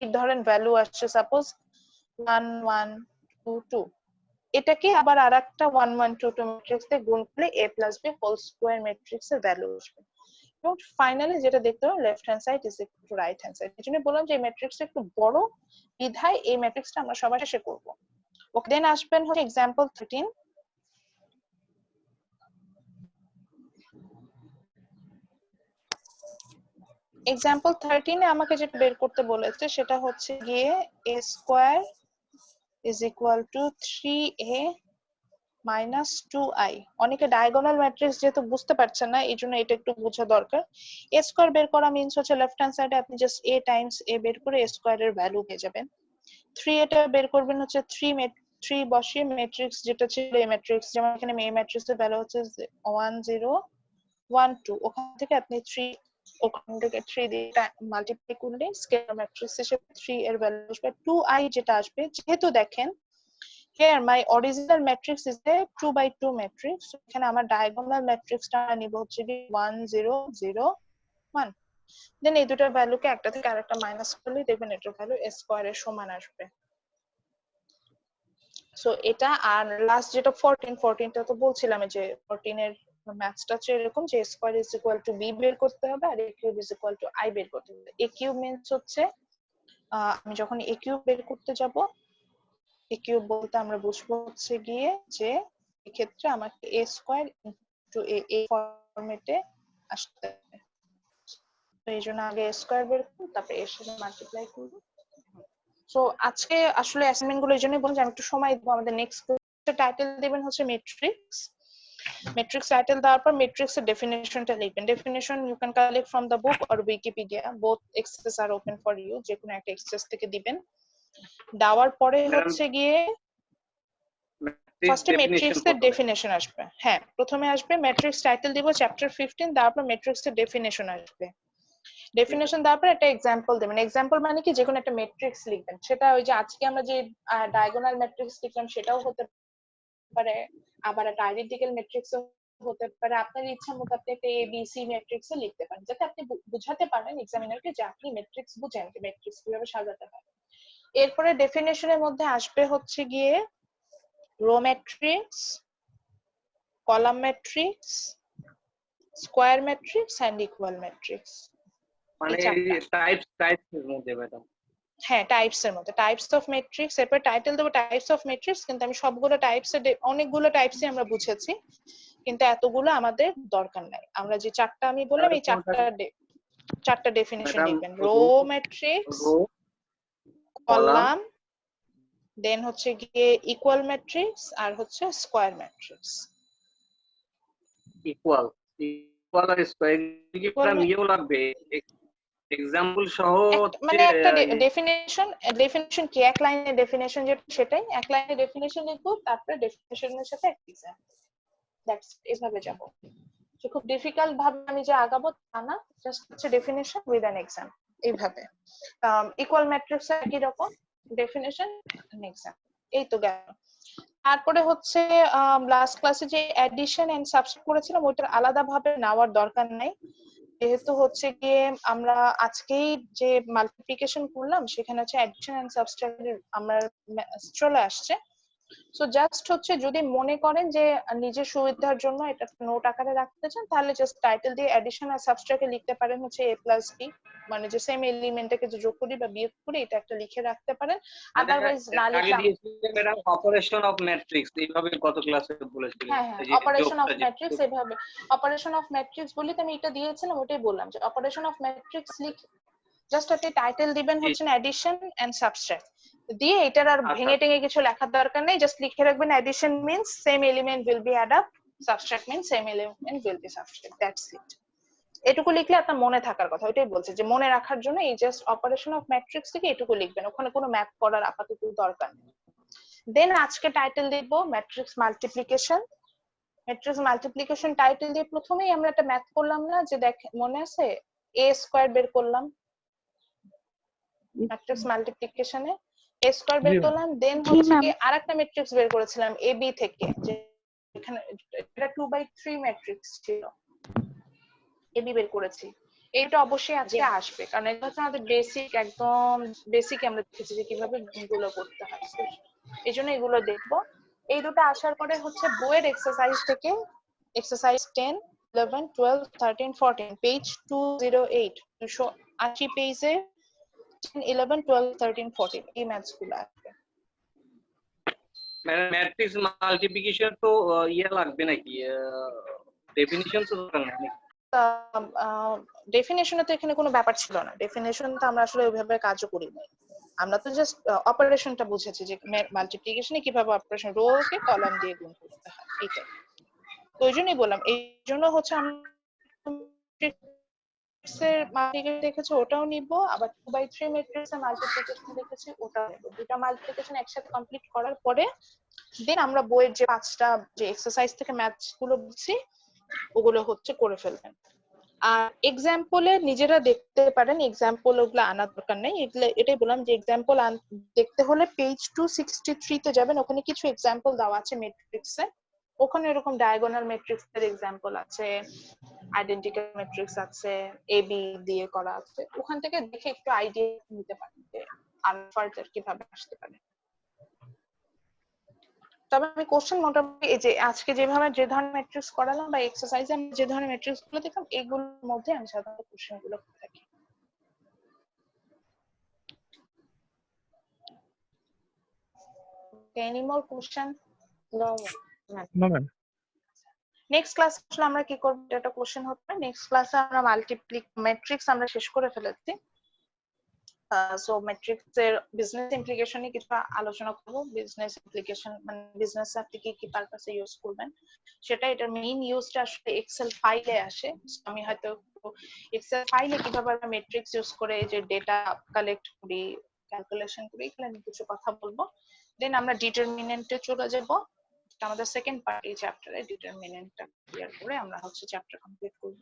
Speaker 1: ধরেন ভ্যালু আসছে সাপোজ 1 1 2 2, এটাকে আবার আরেকটা 1 1 2 2 ম্যাট্রিক্স দিয়ে গুণ করলে a plus b whole square ম্যাট্রিক্সের ভ্যালু আসবে। এবং ফাইনালি যেটা দেখতে হবে left hand side is equal to right hand side. এজন্য বললাম যে এই ম্যাট্রিক্সটা একটু বড় বিধায় এই ম্যাট্রিক্সটা আমরা সবার শেষে করব। ওকে, দেন আসবেন হচ্ছে एग्जांपल 13। एग्जांपल 13 এ আমাকে যেটা বের করতে বলেছে সেটা হচ্ছে গিয়ে a square is equal two 3a minus 2i। অনেকে ডায়াগোনাল ম্যাট্রিক্স যেহেতু বুঝতে পারছেন না, এই জন্য এটা একটু বোঝা দরকার। a স্কয়ার বের করা মিন্স হচ্ছে লেফট হ্যান্ড সাইডে আপনি জাস্ট a টাইমস a বের করে a স্কয়ারের ভ্যালু পেয়ে যাবেন। 3 এটা বের করবেন হচ্ছে 3 বসিয়ে ম্যাট্রিক্স যেটা ছিল এই ম্যাট্রিক্স, যেমন এখানে এই ম্যাট্রিক্সের ভ্যালু হচ্ছে 1 0 1 2, ওখান থেকে আপনি 3 ওখান থেকে 3 দিয়ে মাল্টিপ্লাই করলে স্কেলার ম্যাট্রিক্স হিসেবে 3 এর ভ্যালু আসবে। 2i যেটা আসবে, যেহেতু দেখেন here my original matrix is a 2 by 2 matrix, এখানে আমার diagonal matrixটা নিব হচ্ছে কি 1 0 0 1, দেন এই দুটোর ভ্যালুকে একটা থেকে আরেকটা মাইনাস করলে দেখবেন এটার ভ্যালু a স্কয়ার এর সমান আসবে। সো এটা আর লাস্ট যেটা 14টা তো বলছিলাম যে 14 এর ম্যাথসটা হচ্ছে এরকম যে square is equal two b বের করতে হবে আর a cube is equal two i বের করতে হবে। a কিউব মিন্স হচ্ছে আমি যখন a কিউব বের করতে যাব, a কিউব বলতে আমরা বুঝবো হচ্ছে গিয়ে যে এই ক্ষেত্রে আমাকে a স্কয়ার ইনটু a এই ফরম্যাটে আসতে হবে। তো এইজন্য আগে a স্কয়ার বের করব, তারপর এর সাথে মাল্টিপ্লাই করব। সো আজকে আসলে অ্যাসাইনমেন্ট গুলো এইজন্যই বললাম যে আমি একটু সময় দেব। আমাদের নেক্সট টাইটেল দিবেন হচ্ছে ম্যাট্রিক্স। ম্যাট্রিক্স টাইটেল দেওয়ার পর ম্যাট্রিক্সের ডেফিনিশনটা লিখবেন। Definition you can collect from the book or Wikipedia, both access are open for you, যে কোনো একটা অ্যাক্সেস থেকে দিবেন। দেওয়ার পরে হচ্ছে গিয়ে ফার্স্টে ম্যাট্রিক্স এর ডেফিনিশন আসবে। হ্যাঁ, প্রথমে আসবে ম্যাট্রিক্স টাইটেল দিব চ্যাপ্টার 15, তারপর ম্যাট্রিক্স এর ডেফিনিশন আসবে। ডেফিনিশন দেওয়ার পর একটা এক্সাম্পল দেবেন। এক্সাম্পল মানে কি, যে কোনো একটা ম্যাট্রিক্স লিখবেন, সেটা ওই যে আজকে আমরা যে ডায়াগোনাল ম্যাট্রিক্স লিখলাম সেটাও হতে পারে, আবার একটা আইডেন্টিক্যাল ম্যাট্রিক্স হতে পারে। আপনার ইচ্ছা মতো আপনি একটা এ বি সি ম্যাট্রিক্স লিখতে পারেন, যাতে আপনি বুঝাতে পারেন এক্সামিনারকে যে আপনি ম্যাট্রিক্স বুঝেন, যে ম্যাট্রিক্স কিভাবে সাজাতে হয়। এরপরে ডেফিনিশনের মধ্যে আসবে হচ্ছে গিয়ে row matrix, column matrix, square matrix and equal matrix.
Speaker 4: মানে টাইপস এর মধ্যে ম্যাডাম।
Speaker 1: হ্যাঁ, টাইপস এর মধ্যে টাইপস অফ ম্যাট্রিক্স। এরপর টাইটেল দেবো টাইপস অফ ম্যাট্রিক্স, কিন্তু আমি সবগুলো টাইপস এর অনেকগুলো টাইপসই আমরা বুঝেছি, কিন্তু এতগুলো আমাদের দরকার নাই। আমরা যে চারটা আমি বললাম এই চারটা ডেফিনিশন লিখবেন। রো ম্যাট্রিক্স, কলাম, দেন হচ্ছে গিয়ে ইকুয়াল ম্যাট্রিক্স, আর হচ্ছে স্কয়ার ম্যাট্রিক্স।
Speaker 4: ইকুয়াল আর স্কয়ার কি পুরো নিয়েও লাগবে এক্সাম্পল সহ,
Speaker 1: মানে একটা ডেফিনিশন কি, এক লাইনের ডেফিনিশন যেটা সেটাই এক লাইনের ডেফিনিশন লিখবো, তারপরে ডেফিনিশনের সাথে একটা এক্সাম্পল। দ্যাটস এভাবে যাব। যে খুব ডিফিকাল্ট ভাবে আমি যে আগাবো তা না, জাস্ট হচ্ছে ডেফিনিশন উইথ অ্যান এক্সাম্পল এইভাবে। ইকুয়াল ম্যাট্রিক্স একই রকম ডেফিনিশন এক্সাম্পল, এই তো গেল। তারপরে হচ্ছে লাস্ট ক্লাসে যে অ্যাডিশন এন্ড সাবট্রাক্ট করেছিলাম ওইটার আলাদা ভাবে নেওয়ার দরকার নাই, যেহেতু হচ্ছে গিয়ে আমরা আজকেই যে মাল্টিপ্লিকেশন করলাম সেখানে হচ্ছে অ্যাডিশন এন্ড সাবট্রাক্ট আমরা চলে আসছে। সো জাস্ট হচ্ছে যদি মনে করেন যে নিজের সুবিধার জন্য এটা নোট আকারে রাখতে চান, তাহলে জাস্ট টাইটেল দিয়ে অ্যাডিশন আর সাবট্রাক্টে লিখতে পারেন হচ্ছে a প্লাস b, মানে যে সেম এলিমেন্টটাকে যে যোগ করি বা বিয়োগ করি এটা একটা লিখে রাখতে পারেন। আদারওয়াইজ না
Speaker 4: আগে
Speaker 1: লিখলে
Speaker 4: দিয়েছিলেন ম্যাডাম অপারেশন অফ ম্যাট্রিক্স, এইভাবে গত ক্লাসে বলেছিলেন।
Speaker 1: হ্যাঁ অপারেশন অফ ম্যাট্রিক্স, এভাবে অপারেশন অফ ম্যাট্রিক্স বলি তো আমি এটা দিয়েছিলাম, ওটাই বললাম যে অপারেশন অফ ম্যাট্রিক্স লিখে জাস্ট আপনি টাইটেল দিবেন হচ্ছে অ্যাডিশন এন্ড সাবট্রাক্ট দিয়ে, এটার আর ভেঙে টেঙে কিছু লেখার দরকার নেই, জাস্ট লিখে রাখবেন addition means same element will be add up Subtract means same element will be subtract. That's it. এটুকু লিখলে আপনার মনে থাকার কথা, ওইটাই বলছে যে মনে রাখার জন্য এই জাস্ট অপারেশন অফ ম্যাট্রিক্স থেকে এটুকু লিখবেন, ওখানে কোনো ম্যাথ করার আপাতত দরকার নেই। দেন আজকে টাইটেল দেখবো matrix multiplication. Matrix multiplication title দিয়ে প্রথমেই আমরা একটা ম্যাথ করলাম না, যে দেখ মনে আছে a স্কয়ার বের করলাম ম্যাট্রিক্স মাল্টিপ্লিকেশনে, a স্কয়ার বের করলাম। দেন হচ্ছে কি আরেকটা ম্যাট্রিক্স বের করেছিলাম ab থেকে, যে এখানে এটা 2/3 ম্যাট্রিক্স ছিল, ab বের করেছি। এটা অবশ্যই আজকে আসবে, কারণ এটা হচ্ছে আমাদের বেসিক, একদম বেসিক আমরা দেখেছি যে কিভাবে গুণগুলো করতে হয়, এই জন্য এগুলো দেখবো। এই দুটো আসার পরে হচ্ছে বইয়ের এক্সারসাইজ থেকে এক্সারসাইজ 10, 11, 12, 13, 14 পেজ 208 280 পেজে 10, 11, 12, 13, 14 এই ম্যাথস গুলো আসবে।
Speaker 4: ম্যাট্রিক্স মাল্টিপ্লিকেশন তো ইয়ে লাগবে নাকি, ডেফিনিশন তো দরকার নেই?
Speaker 1: ডেফিনেশনে তো এখানে কোনো ব্যাপার ছিল না, ডেফিনেশন তো আমরা আসলে ওইভাবে কাজও করি নাই, আমরা তো জাস্ট অপারেশনটা বুঝেছি যে মাল্টিপ্লিকেশনে কিভাবে অপারেশন রো কে কলাম দিয়ে গুণ করতে হয়, এইটাই। তো ওই জন্যই বললাম, এই জন্য হচ্ছে আমরা মাল্টিপ্লিকেশন দেখেছি ওটাও নিব, আবার 2/3 ম্যাট্রিক্স এর মাল্টিপ্লিকেশন দেখেছি ওটাও নিব। দুটো মাল্টিপ্লিকেশন একসাথে কমপ্লিট করার পরে দেন আমরা বইয়ের যে 5টা যে এক্সারসাইজ থেকে ম্যাথস গুলো বুঝছি ওগুলো হচ্ছে করে ফেলবেন। আর এক্সাম্পলে নিজেরা দেখতে পারেন, এক্সাম্পল ওগুলো আনার দরকার নেই, এগুলো এটাই বললাম যে এক্সাম্পল দেখতে হলে পেজ 263 তে যাবেন, ওখানে কিছু এক্সাম্পল দেওয়া আছে ম্যাট্রিক্সে, ওখানে এরকম ডায়াগোনাল ম্যাট্রিক্স এর এক্সাম্পল আছে, আইডেন্টিক্যাল ম্যাট্রিক্স আছে, এবি দিয়ে করা আছে, ওখান থেকে দেখে একটু আইডিয়া নিতে পারেন যে আলফার কিভাবে আসতে পারে। তবে আমি কোশ্চেন মোটামুটি এই যে আজকে যেভাবে যে ধরনের ম্যাট্রিক্স করালাম বা এক্সারসাইজে আমি যে ধরনের ম্যাট্রিক্স গুলো দেখলাম এগুলোর মধ্যে আমি সাধারণত কোশ্চেন গুলো করে থাকি। Any more question?
Speaker 6: No,
Speaker 7: No, ma'am.
Speaker 1: Next class আসলে আমরা কি করব, এটা কোশ্চেন হচ্ছে নেক্সট ক্লাসে আমরা ম্যাট্রিক্স আমরা শেষ করে ফেলেছি। সো ম্যাট্রিক্স এর বিজনেস ইমপ্লিকেশন নিয়ে কিছু আলোচনা করব, বিজনেস ইমপ্লিকেশন মানে বিজনেস আপনি কি পারপাসে ইউজ করবেন সেটা, এটার মেইন ইউজটা আসলে এক্সেল ফাইলে আসে। আমি হয়তো এক্সেল ফাইলে কিভাবে আমরা ম্যাট্রিক্স ইউজ করে যে ডেটা কালেক্ট করি, ক্যালকুলেশন করি, এগুলো নিয়ে কিছু কথা বলবো। দেন আমরা ডিটারমিনেন্টে চলে যাব, আমাদের সেকেন্ড পার্ট এই চ্যাপ্টারে, ডিটারমিনেন্টটা ক্লিয়ার করে আমরা হচ্ছে চ্যাপ্টার কমপ্লিট করব।